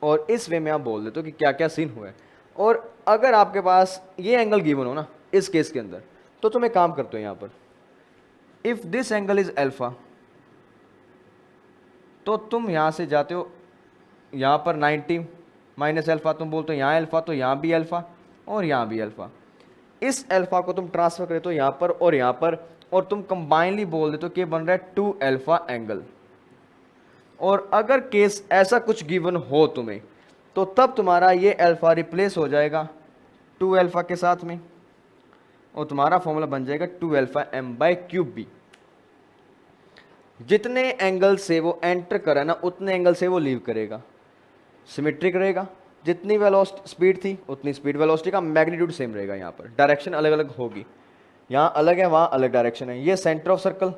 और इस वे में आप बोल देते हो कि क्या क्या सीन हुआ है। और अगर आपके पास ये एंगल गिवन हो ना इस केस के अंदर, तो तुम एक काम करते हो यहाँ पर, if this angle is alpha, तो तुम यहां से जाते हो यहाँ पर 90 माइनस अल्फा, तुम बोलते हो यहाँ अल्फा, तो यहाँ भी अल्फा और यहाँ भी अल्फा। इस अल्फा को तुम ट्रांसफर करते हो यहाँ पर और यहाँ पर, और तुम कंबाइनली बोल देते हो कि बन रहा है 2 अल्फा एंगल। और अगर केस ऐसा कुछ गिवन हो तुम्हें, तो तब तुम्हारा ये अल्फा रिप्लेस हो जाएगा 2 अल्फा के साथ में, और तुम्हारा फॉर्मूला बन जाएगा 2 अल्फा m/3 b। जितने एंगल से वो एंटर करा ना उतने एंगल से वो लीव करेगा, सिमेट्रिक रहेगा। जितनी वेलोसिटी स्पीड थी उतनी स्पीड, वेलोसिटी का मैग्नीट्यूड सेम रहेगा। यहाँ पर डायरेक्शन अलग अलग होगी, यहाँ अलग है वहाँ अलग डायरेक्शन है। ये सेंटर ऑफ सर्कल,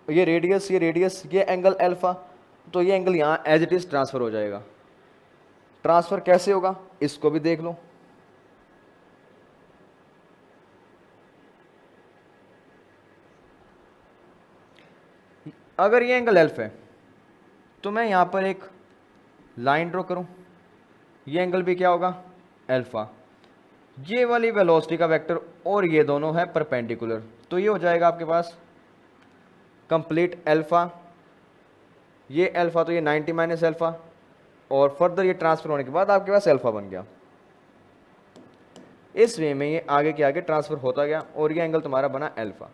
ये रेडियस, ये रेडियस, ये एंगल अल्फा, तो ये एंगल यहाँ एज इट इज ट्रांसफर हो जाएगा। ट्रांसफर कैसे होगा इसको भी देख लो। अगर ये एंगल अल्फा है तो मैं यहाँ पर एक लाइन ड्रॉ करूँ, ये एंगल भी क्या होगा? अल्फा। ये वाली वेलोसिटी का वेक्टर और ये दोनों है परपेंडिकुलर, तो ये हो जाएगा आपके पास कंप्लीट अल्फा, ये अल्फा, तो ये 90 माइनस अल्फा, और फर्दर ये ट्रांसफर होने के बाद आपके पास अल्फा बन गया। इस वे में ये आगे के आगे ट्रांसफर होता गया और ये एंगल तुम्हारा बना अल्फा।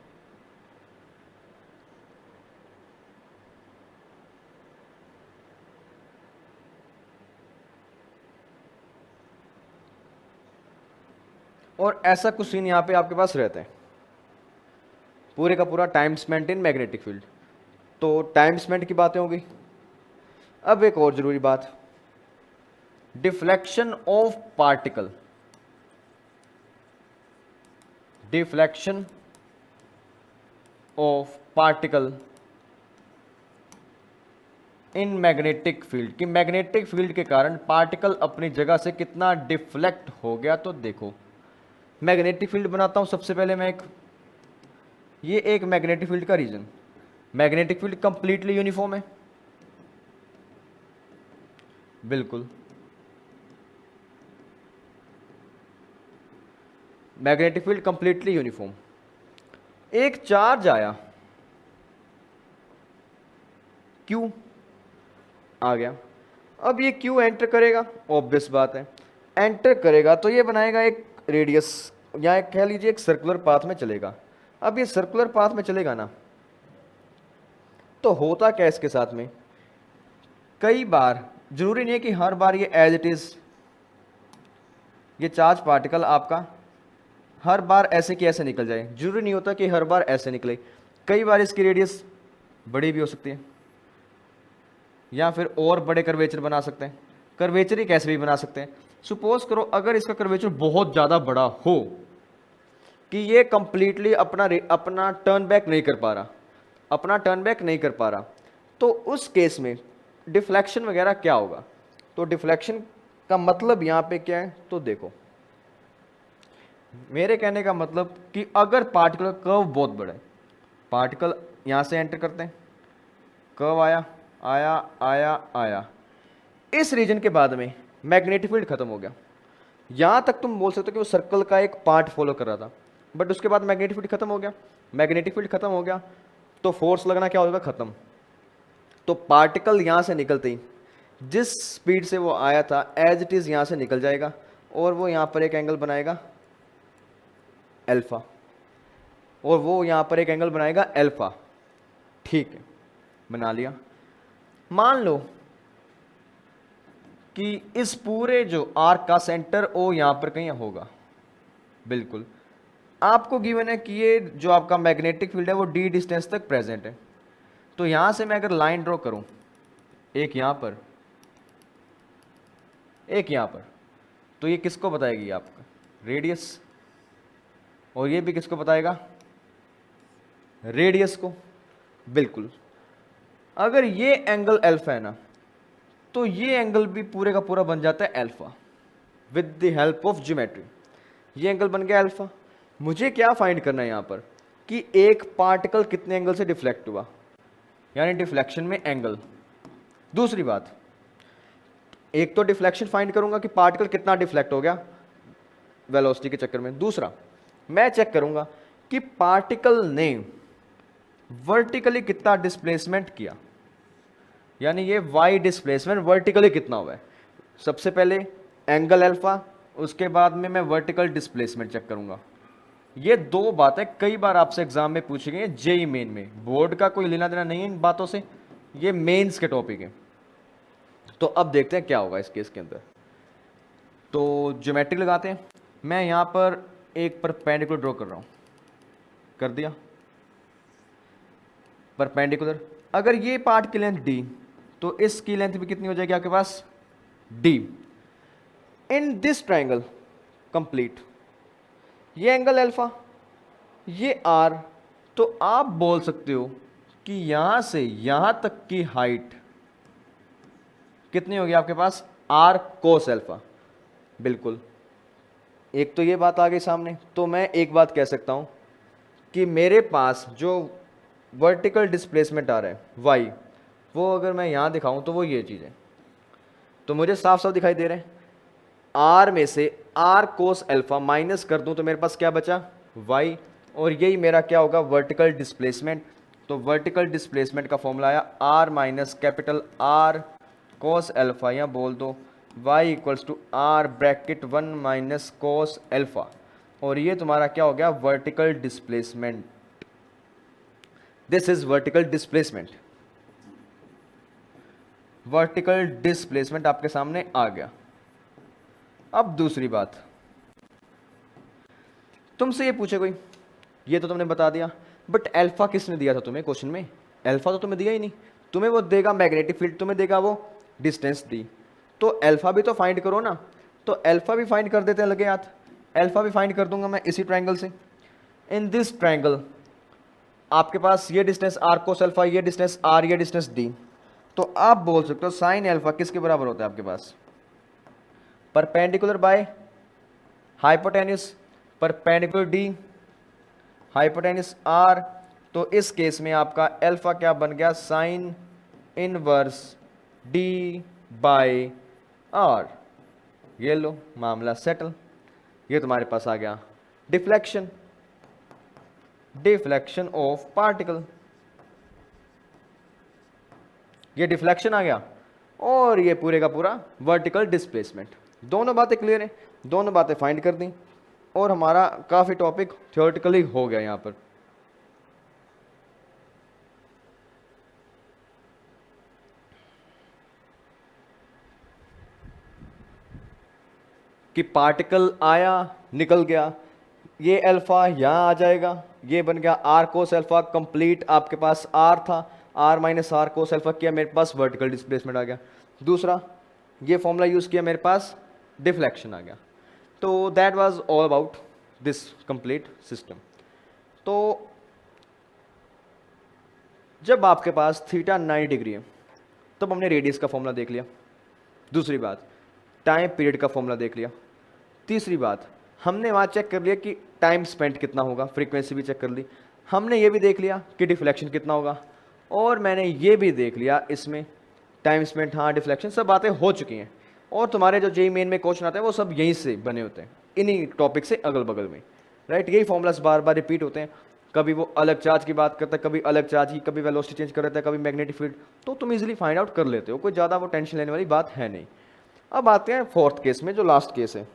और ऐसा कुछ सीन यहाँ पे आपके पास रहता है, पूरे का पूरा time spent in magnetic field. तो टाइम स्पेंट की बातें होगी। अब एक और जरूरी बात, deflection of particle, deflection of particle in magnetic field, कि मैग्नेटिक फील्ड के कारण पार्टिकल अपनी जगह से कितना डिफ्लेक्ट हो गया। तो देखो मैग्नेटिक फील्ड बनाता हूं सबसे पहले मैं ये एक मैग्नेटिक फील्ड का region, magnetic field completely uniform है, बिल्कुल मैग्नेटिक फील्ड कंप्लीटली यूनिफॉर्म। एक चार्ज आया क्यू आ गया, अब ये क्यू एंटर करेगा, ऑब्वियस बात है एंटर करेगा तो ये बनाएगा एक रेडियस, या एक कह लीजिए एक सर्कुलर पाथ में चलेगा। अब ये सर्कुलर पाथ में चलेगा ना, तो होता क्या इसके साथ में, कई बार, जरूरी नहीं है कि हर बार ये एज इट इज ये चार्ज पार्टिकल आपका हर बार ऐसे की ऐसे निकल जाए, जरूरी नहीं होता कि हर बार ऐसे निकले, कई बार इसकी रेडियस बड़ी भी हो सकती है, या फिर और बड़े कर्वेचर बना सकते हैं, कर्वेचर ही कैसे भी बना सकते हैं। सपोज करो अगर इसका कर्वेचर बहुत ज़्यादा बड़ा हो कि ये कंप्लीटली अपना टर्न बैक नहीं कर पा रहा, अपना टर्न बैक नहीं कर पा रहा, तो उस केस में डिफ्लेक्शन वगैरह क्या होगा। तो डिफ्लेक्शन का मतलब यहाँ पे क्या है, तो देखो मेरे कहने का मतलब कि अगर पार्टिकल कर्व बहुत बड़ा है, पार्टिकल यहाँ से एंटर करते हैं, कर्व आया आया आया आया, इस रीजन के बाद में मैग्नेटिक फील्ड खत्म हो गया। यहाँ तक तुम बोल सकते हो कि वो सर्कल का एक पार्ट फॉलो कर रहा था, बट उसके बाद मैग्नेटिक फील्ड खत्म हो गया, मैग्नेटिक फील्ड खत्म हो गया तो फोर्स लगना क्या होगा, खत्म। तो पार्टिकल यहाँ से निकलते ही जिस स्पीड से वो आया था एज इट इज यहाँ से निकल जाएगा और वो यहाँ पर एक एंगल बनाएगा अल्फा, और वो यहाँ पर एक एंगल बनाएगा अल्फा, ठीक है बना लिया। मान लो कि इस पूरे जो आर्क का सेंटर ओ यहां पर कहीं होगा, बिल्कुल आपको गिवन है कि ये जो आपका मैग्नेटिक फील्ड है वो डी डिस्टेंस तक प्रेजेंट है। तो यहां से मैं अगर लाइन ड्रॉ करूं, एक यहां पर एक यहां पर, तो ये किसको बताएगी आपका रेडियस, और ये भी किसको बताएगा रेडियस को, बिल्कुल। अगर ये एंगल अल्फा है ना, तो ये एंगल भी पूरे का पूरा बन जाता है alpha with the help of geometry, ये एंगल बन गया अल्फा। मुझे क्या फाइंड करना है यहां पर कि एक पार्टिकल कितने एंगल से डिफ्लेक्ट हुआ, यानी डिफ्लेक्शन में एंगल। दूसरी बात, एक तो डिफ्लेक्शन फाइंड करूंगा कि पार्टिकल कितना डिफ्लेक्ट हो गया वेलोसिटी के चक्कर में, दूसरा मैं चेक करूंगा कि पार्टिकल ने वर्टिकली कितना डिस्प्लेसमेंट किया, यानी ये वाई डिस्प्लेसमेंट वर्टिकली कितना हुआ है। सबसे पहले एंगल अल्फा, उसके बाद में मैं वर्टिकल डिस्प्लेसमेंट चेक करूंगा। ये दो बातें कई बार आपसे एग्जाम में पूछी गई है, जेई मेन में, बोर्ड का कोई लेना देना नहीं है इन बातों से, ये मेंस के टॉपिक है। तो अब देखते हैं क्या होगा इस केस के अंदर। तो ज्योमेट्री लगाते हैं, मैं यहां पर एक परपेंडिकुलर ड्रॉ कर रहा हूं, कर दिया परपेंडिकुलर। अगर ये पार्ट की लेंथ डी, तो इसकी लेंथ भी कितनी हो जाएगी आपके पास d. In this triangle complete, ये एंगल अल्फा, ये आर, तो आप बोल सकते हो कि यहां से यहां तक की हाइट कितनी होगी आपके पास आर कोस अल्फा, बिल्कुल। एक तो ये बात आ गई सामने, तो मैं एक बात कह सकता हूं कि मेरे पास जो वर्टिकल डिस्प्लेसमेंट आ रहा है वाई, वो अगर मैं यहां दिखाऊं तो वो ये चीज़ है, तो मुझे साफ साफ दिखाई दे रहे हैं। आर में से आर कोस अल्फा माइनस कर दूं तो मेरे पास क्या बचा वाई, और यही मेरा क्या होगा वर्टिकल डिस्प्लेसमेंट। तो वर्टिकल डिस्प्लेसमेंट का फॉर्मूला आया r minus capital r cos alpha, या बोल दो y equals to r bracket 1 minus cos alpha, और ये तुम्हारा क्या हो गया vertical displacement. This is vertical displacement, vertical displacement आपके सामने आ गया। अब दूसरी बात, तुमसे ये पूछे कोई, ये तो तुमने बता दिया, बट अल्फा किसने दिया था तुम्हें क्वेश्चन में? अल्फा तो तुम्हें दिया ही नहीं, तुम्हें वो देगा मैग्नेटिक फील्ड, तुम्हें देगा वो डिस्टेंस दी, तो अल्फा भी तो फाइंड करो ना। तो अल्फा भी फाइंड कर देते हैं लगे हाथ, अल्फा भी फाइंड कर दूंगा मैं इसी ट्रायंगल से। इन दिस ट्रायंगल आपके पास ये डिस्टेंस आर कोस अल्फा, ये डिस्टेंस आर, ये डिस्टेंस डी, तो आप बोल सकते हो साइन अल्फा किसके बराबर होता है आपके पास? Perpendicular by hypotenuse, perpendicular d, hypotenuse r. तो इस केस में आपका अल्फा क्या बन गया? Sine inverse d by r. ये लो मामला सेटल, ये तुम्हारे पास आ गया डिफ्लेक्शन, डिफ्लेक्शन ऑफ पार्टिकल, ये डिफ्लेक्शन आ गया, और ये पूरे का पूरा वर्टिकल डिस्प्लेसमेंट। दोनों बातें क्लियर है, दोनों बातें फाइंड कर दी, और हमारा काफी टॉपिक थ्योरेटिकली हो गया यहां पर। कि पार्टिकल आया निकल गया, ये अल्फा यहां आ जाएगा, ये बन गया आर कोस अल्फा, कंप्लीट आपके पास आर था, r minus r cos alpha किया, मेरे पास वर्टिकल डिस्प्लेसमेंट आ गया। दूसरा ये फॉर्मूला यूज किया, मेरे पास डिफ्लेक्शन आ गया। तो that was all about this complete system. तो जब आपके पास थीटा 90 डिग्री है तब हमने रेडियस का फॉर्मूला देख लिया। दूसरी बात टाइम पीरियड का फॉर्मूला देख लिया। तीसरी बात हमने वहाँ चेक कर लिया कि टाइम स्पेंट कितना होगा, फ्रीक्वेंसी भी चेक कर ली। हमने ये भी देख लिया कि डिफ्लेक्शन कितना होगा, और मैंने ये भी देख लिया इसमें टाइम स्पेंट, हाँ डिफ्लेक्शन, सब बातें हो चुकी हैं। और तुम्हारे जो जेईई मेन में क्वेश्चन आते हैं वो सब यहीं से बने होते हैं, इन्हीं टॉपिक से अगल बगल में, राइट। यही फॉर्मूलाज बार बार रिपीट होते हैं, कभी वो अलग चार्ज की बात करता है, कभी अलग चार्ज की, कभी वेलोसिटी चेंज कर देता है, कभी मैग्नेटिक फील्ड, तो तुम इजीली फाइंड आउट कर लेते हो, कोई ज़्यादा वो टेंशन लेने वाली बात है नहीं। अब आते हैं फोर्थ केस में, जो लास्ट केस है।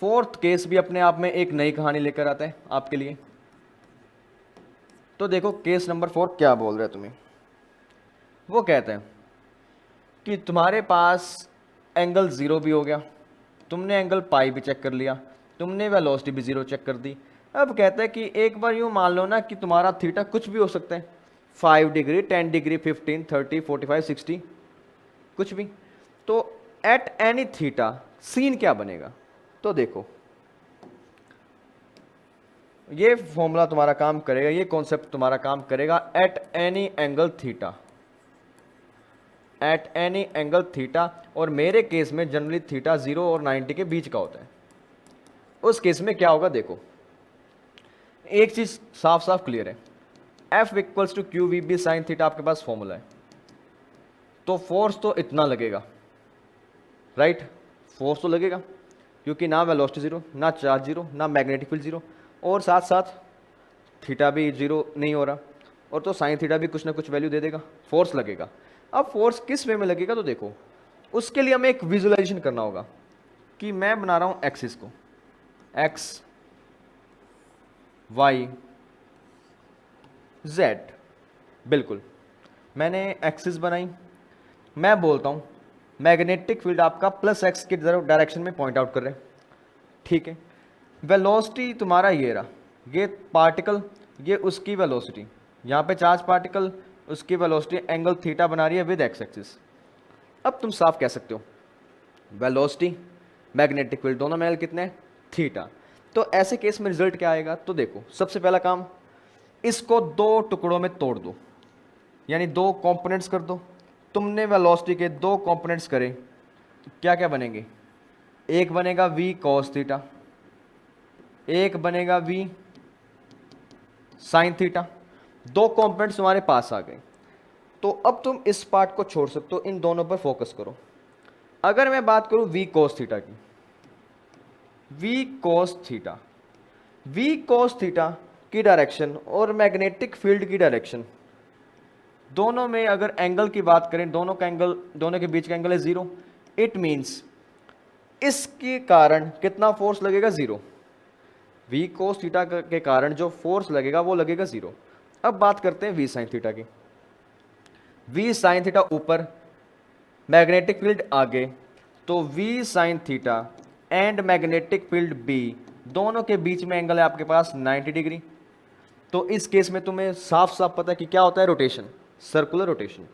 फोर्थ केस भी अपने आप में एक नई कहानी लेकर आता है आपके लिए। तो देखो केस नंबर 4 क्या बोल रहे हैं तुम्हें। वो कहते हैं कि तुम्हारे पास एंगल 0 भी हो गया, तुमने एंगल पाई भी चेक कर लिया, तुमने वेलोसिटी भी 0 चेक कर दी। अब कहते हैं कि एक बार यूँ मान लो ना कि तुम्हारा थीटा कुछ भी हो सकता है, 5 डिग्री, 10 डिग्री, 15, 30, 45, 60, कुछ भी। तो एट एनी थीटा सीन क्या बनेगा? तो देखो ये फॉर्मूला तुम्हारा काम करेगा, ये कॉन्सेप्ट तुम्हारा काम करेगा at any angle theta, at any angle theta. और मेरे केस में जनरली थीटा 0 और 90 के बीच का होता है। उस केस में क्या होगा देखो, एक चीज साफ साफ क्लियर है, F equals to q v b sine theta आपके पास फॉर्मूला है। तो फोर्स तो इतना लगेगा, राइट, फोर्स तो लगेगा, क्योंकि ना वेलोसिटी 0, ना चार्ज 0, ना मैग्नेटिक फील्ड 0, और साथ साथ थीटा भी 0 नहीं हो रहा, और तो साइन थीटा भी कुछ ना कुछ वैल्यू दे देगा, फोर्स लगेगा। अब फोर्स किस वे में लगेगा? तो देखो उसके लिए हमें एक विजुअलाइजेशन करना होगा कि मैं बना रहा हूं एक्सिस को, एक्स वाई जेड, बिल्कुल मैंने एक्सिस बनाई। मैं बोलता हूं मैग्नेटिक फील्ड आपका प्लस एक्स की डायरेक्शन में पॉइंट आउट कर रहे हैं, ठीक है। वेलोसिटी तुम्हारा ये रहा, ये पार्टिकल, ये उसकी वेलोसिटी, यहाँ पे चार्ज पार्टिकल, उसकी वेलोसिटी एंगल थीटा बना रही है विद एक्स एक्सिस। अब तुम साफ कह सकते हो वेलोसिटी मैग्नेटिक फील्ड दोनों में कितने हैं? थीटा। तो ऐसे केस में रिजल्ट क्या आएगा? तो देखो सबसे पहला काम, इसको 2 टुकड़ों में तोड़ दो, यानी 2 कंपोनेंट्स कर दो। तुमने वेलोसिटी के 2 कंपोनेंट्स करे, क्या क्या बनेंगे? एक बनेगा v cos थीटा, एक बनेगा v sin थीटा। 2 कंपोनेंट्स तुम्हारे पास आ गए। तो अब तुम इस पार्ट को छोड़ सकते हो, इन दोनों पर फोकस करो। अगर मैं बात करूं v cos थीटा की, v cos theta, v cos theta की डायरेक्शन और मैग्नेटिक फील्ड की डायरेक्शन दोनों में अगर एंगल की बात करें, दोनों का एंगल, दोनों के बीच का एंगल है 0। इट मींस इसके कारण कितना फोर्स लगेगा? 0। v cos थीटा के कारण जो फोर्स लगेगा वो लगेगा 0। अब बात करते हैं v sin थीटा की। v sin थीटा ऊपर, मैग्नेटिक फील्ड आगे, तो v sin theta and magnetic field b दोनों के बीच में एंगल है आपके पास 90 डिग्री। तो इस केस में तुम्हें साफ साफ पता है कि क्या होता है रोटेशन, सर्कुलर रोटेशन।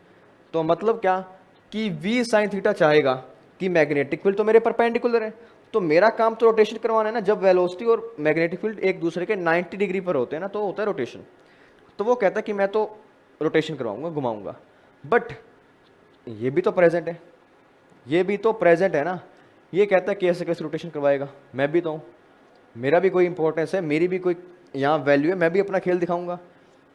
तो मतलब क्या कि v साइन थीटा चाहेगा कि मैग्नेटिक फील्ड तो मेरे परपेंडिकुलर है, तो मेरा काम तो रोटेशन करवाना है ना। जब वेलोसिटी और मैग्नेटिक फील्ड एक दूसरे के 90 डिग्री पर होते हैं ना, तो होता है रोटेशन। तो वो कहता है कि मैं तो रोटेशन करवाऊंगा, घुमाऊंगा। बट ये भी तो प्रेजेंट है, ये भी तो प्रेजेंट है ना। ये कहता है कि ऐसे कैसे रोटेशन करवाएगा, मैं भी तो हूँ, मेरा भी कोई इंपॉर्टेंस है, मेरी भी कोई यहाँ वैल्यू है, मैं भी अपना खेल दिखाऊंगा।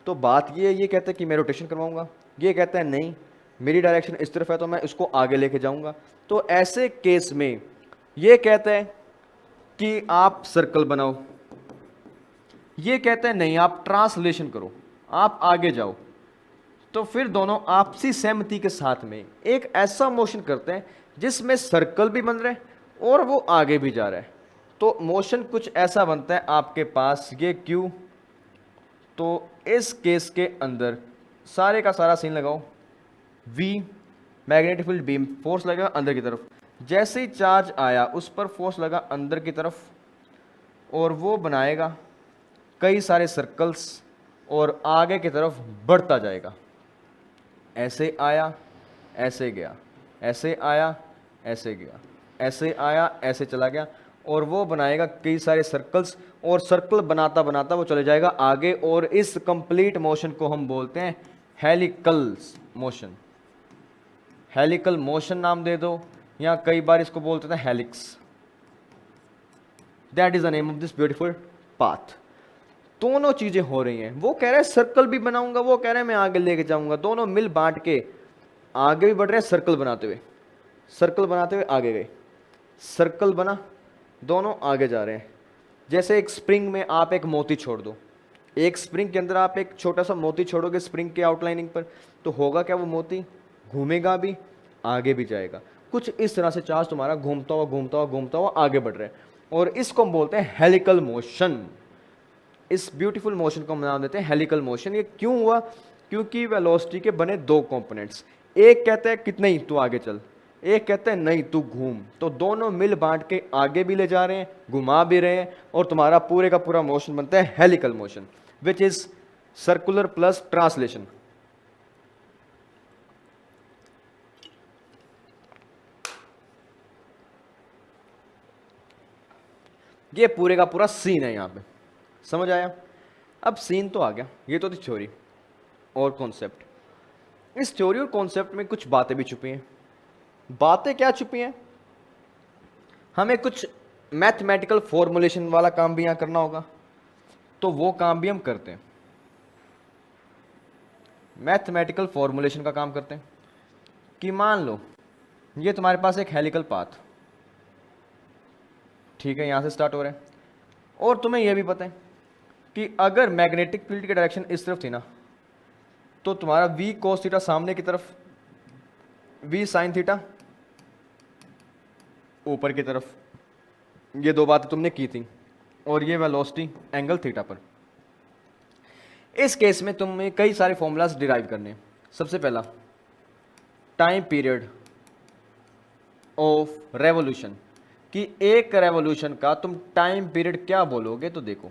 तो बात ये कहता है कि मैं रोटेशन करवाऊंगा, ये कहता है नहीं मेरी डायरेक्शन इस तरफ है तो मैं इसको आगे लेके जाऊंगा। तो ऐसे केस में ये कहता है कि आप सर्कल बनाओ, ये कहता है नहीं आप ट्रांसलेशन करो, आप आगे जाओ। तो फिर दोनों आपसी सहमति के साथ में एक ऐसा मोशन करते हैं जिसमें सर्कल भी बन रहा है और वो आगे भी जा रहा है। तो मोशन कुछ ऐसा बनता है आपके पास ये क्यू। तो इस केस के अंदर सारे का सारा सीन लगाओ, V magnetic field beam, force लगेगा अंदर की तरफ, जैसे ही चार्ज आया उस पर फोर्स लगा अंदर की तरफ और वो बनाएगा कई सारे सर्कल्स और आगे की तरफ बढ़ता जाएगा। ऐसे आया ऐसे गया, ऐसे आया ऐसे गया, ऐसे आया ऐसे चला गया, और वो बनाएगा कई सारे सर्कल्स, और सर्कल बनाता बनाता वो चले जाएगा आगे। और इस कंप्लीट मोशन को हम बोलते हैं हेलिकल मोशन। हेलिकल मोशन नाम दे दो, या कई बार इसको बोलते हैं helix. That is the name of this beautiful path. दोनों चीजें हो रही हैं, वो कह रहे हैं सर्कल भी बनाऊंगा, वो कह रहे हैं मैं आगे लेके जाऊंगा। दोनों मिल बांट के आगे भी बढ़ रहे हैं, सर्कल बनाते हुए, सर्कल बनाते हुए आगे गए, सर्कल बना, दोनों आगे जा रहे हैं। जैसे एक स्प्रिंग में आप एक मोती छोड़ दो, एक स्प्रिंग के अंदर आप एक छोटा सा मोती छोड़ोगे स्प्रिंग के आउटलाइनिंग पर, तो होगा क्या, वो मोती घूमेगा भी आगे भी जाएगा। कुछ इस तरह से चार्ज तुम्हारा घूमता हुआ घूमता हुआ घूमता हुआ आगे बढ़ रहा है, और इसको हम बोलते हैं हेलिकल मोशन। इस ब्यूटीफुल मोशन को हम नाम देते हैं हेलिकल मोशन। ये क्यों हुआ, क्योंकि वेलोसिटी के बने दो कंपोनेंट्स, एक कहता है कि नहीं तू आगे चल, एक कहता है नहीं तू घूम। तो दोनों मिल बांट के आगे भी ले जा रहे हैं, घुमा भी रहे हैं, और तुम्हारा पूरे का पूरा मोशन बनता है helical motion, which is circular plus translation. ये पूरे का पूरा सीन है, यहां पे समझ आया। अब सीन तो आ गया, ये तो थी थ्योरी और कॉन्सेप्ट। इस थ्योरी और कॉन्सेप्ट में कुछ बातें भी छुपी हैं। बातें क्या छुपी हैं, हमें कुछ मैथमेटिकल फॉर्मुलेशन वाला काम भी यहां करना होगा, तो वो काम भी हम करते हैं। मैथमेटिकल फॉर्मुलेशन का काम करते हैं कि मान लो ये तुम्हारे पास एक हेलिकल पाथ, ठीक है, यहां से स्टार्ट हो रहा है, और तुम्हें यह भी पता है कि अगर मैग्नेटिक फील्ड की डायरेक्शन इस तरफ थी ना, तो तुम्हारा v cos थीटा सामने की तरफ, v sin थीटा ऊपर की तरफ। ये दो बातें तुमने की थी, और ये वेलोसिटी एंगल थीटा पर। इस केस में तुम्हें कई सारे फॉर्मूलाज डिराइव करने हैं। सबसे पहला टाइम पीरियड ऑफ रेवोल्यूशन, कि एक रेवोल्यूशन का तुम टाइम पीरियड क्या बोलोगे। तो देखो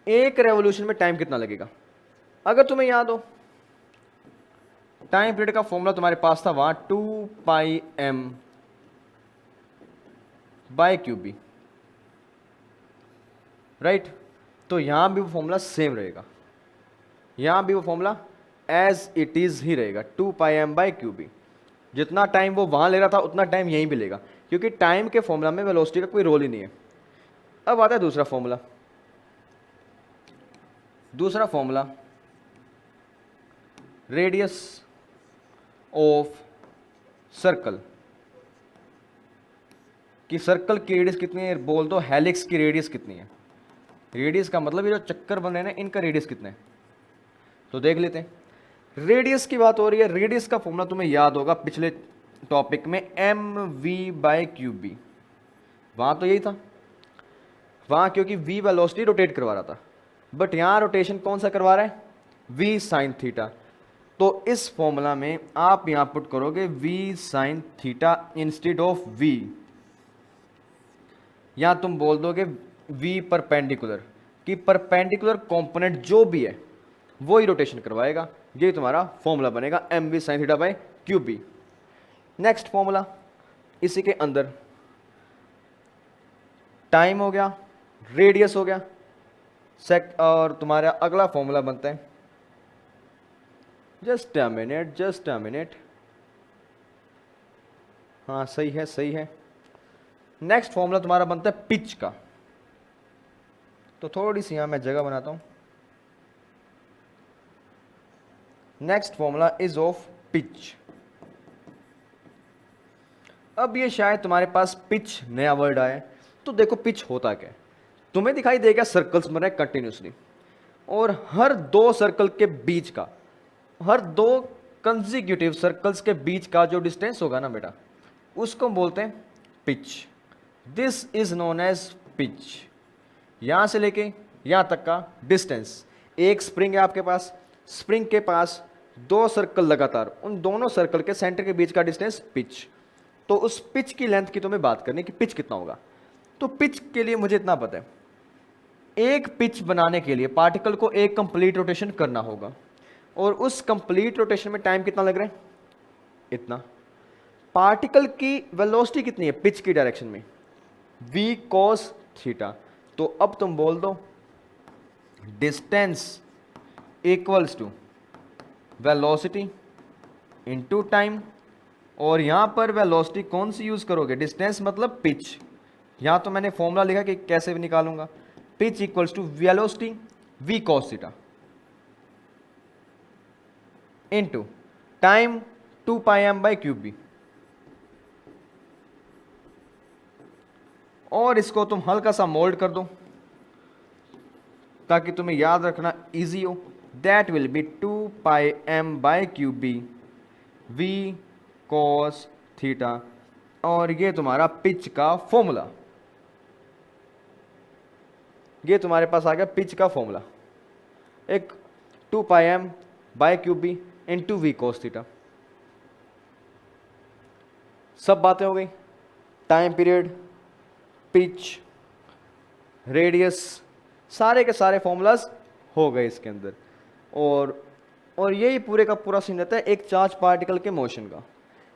एक रेवोल्यूशन में टाइम कितना लगेगा, अगर तुम्हें याद हो टाइम पीरियड का फॉर्मूला तुम्हारे पास था वहां 2πm/क्यूब, राइट। तो यहां भी वो फॉर्मूला सेम रहेगा, यहां भी वो फॉर्मूला एज इट इज ही रहेगा, 2πm/क्यूब। जितना टाइम वो वहां ले रहा था उतना टाइम यहीं भी लेगा, क्योंकि टाइम के फॉर्मूला में वेलोसिटी का कोई रोल ही नहीं है। अब आता है दूसरा फॉर्मूला। दूसरा फॉर्मूला रेडियस ऑफ सर्कल, कि सर्कल की रेडियस कितनी है, बोल दो हेलिक्स की रेडियस कितनी है। रेडियस का मतलब ये जो चक्कर बन रहे हैं ना, इनका रेडियस कितना है, तो देख लेते हैं। रेडियस की बात हो रही है, रेडियस का फॉर्मूला तुम्हें याद होगा पिछले टॉपिक में mv/क्यूब। वहां तो यही था, वहां क्योंकि v वेलोसिटी रोटेट करवा रहा था, बट यहां रोटेशन कौन सा करवा रहा है, v sin थीटा। तो इस फॉर्मूला में आप यहां पुट करोगे v sin theta instead of v। या तुम बोल दोगे v परपेंडिकुलर, कि परपेंडिकुलर कंपोनेंट जो भी है वो ही रोटेशन करवाएगा। ये तुम्हारा फॉर्मूला बनेगा mv sin थीटा by Q b. Next formula इसी के अंदर टाइम हो गया, रेडियस हो गया, और तुम्हारा अगला फॉर्मूला बनता है, जस्ट अ मिनट, हाँ सही है सही है। नेक्स्ट फॉर्मूला तुम्हारा बनता है पिच का। तो थोड़ी सी यहां मैं जगह बनाता हूं। Next formula is of pitch. अब ये शायद तुम्हारे पास पिच नया वर्ड आए, तो देखो पिच होता क्या है। तुम्हें दिखाई देगा सर्कल्स बन रहे हैं कंटिन्यूसली, और हर दो सर्कल के बीच का, हर दो कंसेक्यूटिव सर्कल्स के बीच का जो डिस्टेंस होगा ना बेटा, उसको बोलते हैं pitch. This is known as pitch. यहां से लेके यहां तक का डिस्टेंस, एक स्प्रिंग है आपके पास, स्प्रिंग के पास दो सर्कल लगातार, उन दोनों सर्कल के सेंटर के बीच का डिस्टेंस पिच। तो उस पिच की लेंथ की तुम्हें बात करनी कि पिच कितना होगा। तो पिच के लिए मुझे इतना पता है, एक पिच बनाने के लिए पार्टिकल को एक कंप्लीट रोटेशन करना होगा, और उस कंप्लीट रोटेशन में टाइम कितना लग रहा है, इतना। पार्टिकल की वेलोसिटी कितनी है पिच की डायरेक्शन में, v cos थीटा। तो अब तुम बोल दो distance equals to velocity into time, और यहां पर वेलोसिटी कौन सी यूज करोगे, डिस्टेंस मतलब पिच। यहां तो मैंने फॉर्मूला लिखा कि कैसे निकालूंगा, pitch equals to velocity v cos theta into time 2 pi m by q b b. और इसको तुम हल्का सा मोल्ड कर दो ताकि तुम्हें याद रखना इजी हो। That will be 2 pi m by q b b v cos theta, और ये तुम्हारा पिच का फॉर्मूला। ये तुम्हारे पास आ गया पिच का फॉर्मूला, एक 2 pi m by q b b into v cos theta. सब बातें हो गई, टाइम पीरियड, पिच, रेडियस, सारे के सारे फॉर्मूलाज हो गए इसके अंदर। और यही पूरे का पूरा सीन रहता है एक चार्ज पार्टिकल के मोशन का,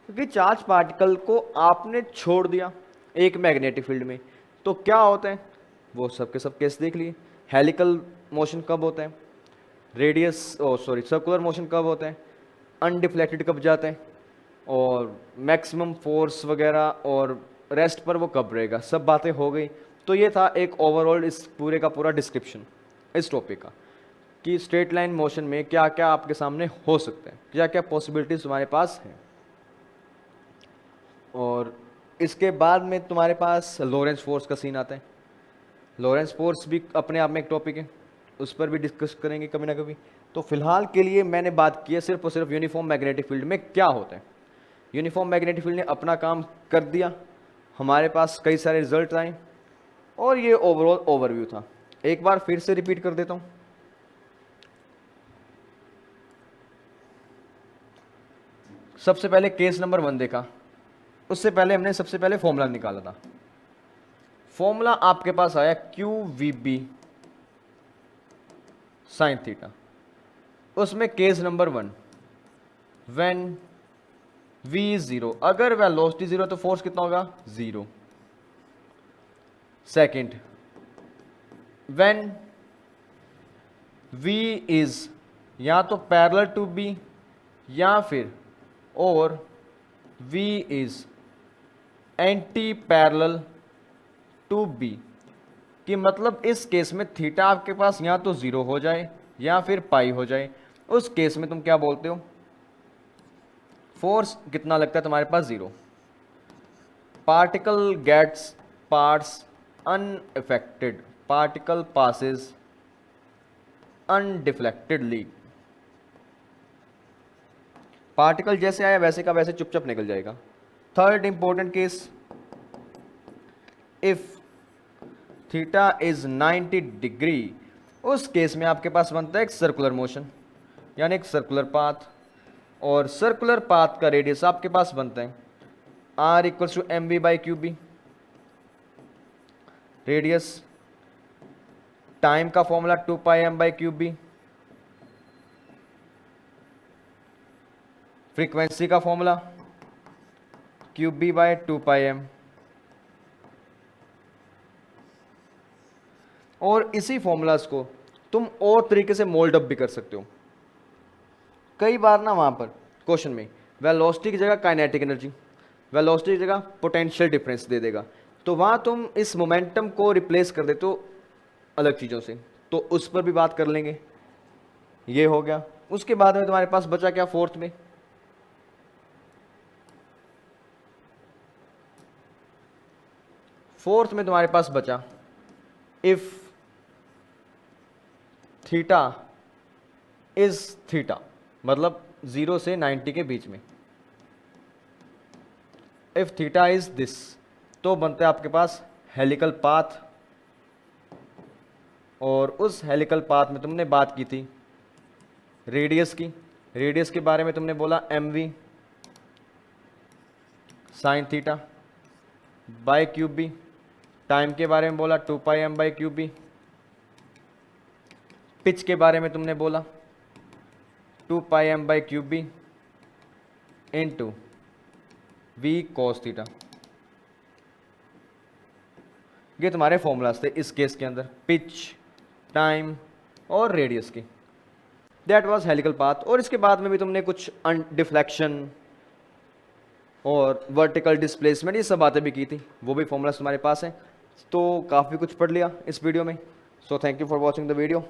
क्योंकि चार्ज पार्टिकल को आपने छोड़ दिया एक मैग्नेटिक फील्ड में, तो क्या होता है वो सब के सब केस देख लिए। हेलिकल मोशन कब होता है, रेडियस सर्कुलर मोशन कब होता है, अनडिफ्लेक्टेड कब जाता है, और मैक्सिमम फोर्स वगैरह और रेस्ट पर वो कब रहेगा, सब बातें हो गई। तो ये था एक ओवरऑल इस पूरे का पूरा डिस्क्रिप्शन इस टॉपिक का, कि स्ट्रेट लाइन मोशन में क्या क्या आपके सामने हो सकता है, क्या क्या पॉसिबिलिटीज तुम्हारे पास हैं। और इसके बाद में तुम्हारे पास लॉरेंस फोर्स का सीन आता है। लॉरेंस फोर्स भी अपने आप में एक टॉपिक है, उस पर भी डिस्कस करेंगे कभी ना कभी। तो फिलहाल के लिए मैंने बात की है सिर्फ और सिर्फ यूनिफॉर्म मैग्नेटिक फील्ड में क्या होता है। यूनिफॉर्म मैग्नेटिक फील्ड ने अपना काम कर दिया, हमारे पास कई सारे रिजल्ट आए, और ये ओवरऑल ओवरव्यू था। एक बार फिर से रिपीट कर देता हूं। सबसे पहले केस नंबर 1 देखा, उससे पहले हमने सबसे पहले फॉर्मूला निकाला था। फॉर्मूला आपके पास आया q v b sine theta. उसमें केस नंबर 1 व्हेन v 0, अगर वेलोसिटी 0 तो फोर्स कितना होगा 0। सेकंड, व्हेन v इज या तो पैरेलल टू b या फिर और v is anti parallel to b, कि मतलब इस केस में थीटा आपके पास या तो 0 हो जाए या फिर पाई हो जाए। उस केस में तुम क्या बोलते हो, फोर्स कितना लगता है तुम्हारे पास 0। Particle gets parts unaffected, particle passes undeflectedly. Particle जैसे आया वैसे का वैसे चुपचाप निकल जाएगा। Third important case, if theta is 90 degree, उस केस में आपके पास बनता है एक सर्कुलर मोशन, यानी एक सर्कुलर पाथ, और सर्कुलर पाथ का रेडियस आपके पास बनता है r equals to M we by Q B. Radius, time का फॉर्मूला 2πm/cube, फ्रीक्वेंसी का फॉर्मूला QB/2πm, और इसी फॉर्मूलाज को तुम और तरीके से मोल्ड अप भी कर सकते हो। कई बार ना वहाँ पर क्वेश्चन में वेलोसिटी की जगह काइनेटिक एनर्जी, वेलोसिटी की जगह पोटेंशियल डिफरेंस दे देगा, तो वहाँ तुम इस मोमेंटम को रिप्लेस कर देते हो अलग चीज़ों से, तो उस पर भी बात कर लेंगे। ये हो गया। उसके बाद में तुम्हारे पास बचा क्या फोर्थ में, फोर्थ में तुम्हारे पास बचा इफ थीटा इज थीटा, मतलब 0 से 90 के बीच में, इफ थीटा इज दिस, तो बनता है आपके पास हेलिकल पाथ। और उस हेलिकल पाथ में तुमने बात की थी रेडियस की, रेडियस के बारे में तुमने बोला mv sine theta by cube B, time के बारे में बोला 2πm/cube, पिच के बारे में तुमने बोला 2πm/cube into v cos theta. ये तुम्हारे फॉर्मूलाज थे इस केस के अंदर, पिच, टाइम और रेडियस की। That was helical path. और इसके बाद में भी तुमने कुछ डिफ्लेक्शन और वर्टिकल डिस्प्लेसमेंट ये सब बातें भी की थी, वो भी फॉर्मूलाज तुम्हारे पास हैं। तो काफ़ी कुछ पढ़ लिया इस वीडियो में। So thank you for watching the video.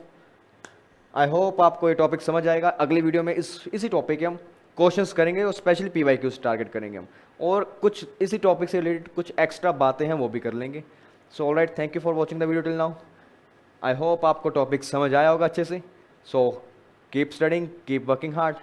I hope आपको ये टॉपिक समझ आएगा। अगली वीडियो में इसी टॉपिक के हम क्वेश्चंस करेंगे और स्पेशली PYQs टारगेट करेंगे हम, और कुछ इसी टॉपिक से रिलेटेड कुछ एक्स्ट्रा बातें हैं वो भी कर लेंगे। So alright, thank you for watching the video till now. I hope आपको टॉपिक समझ आया होगा अच्छे से। So keep studying, keep working hard.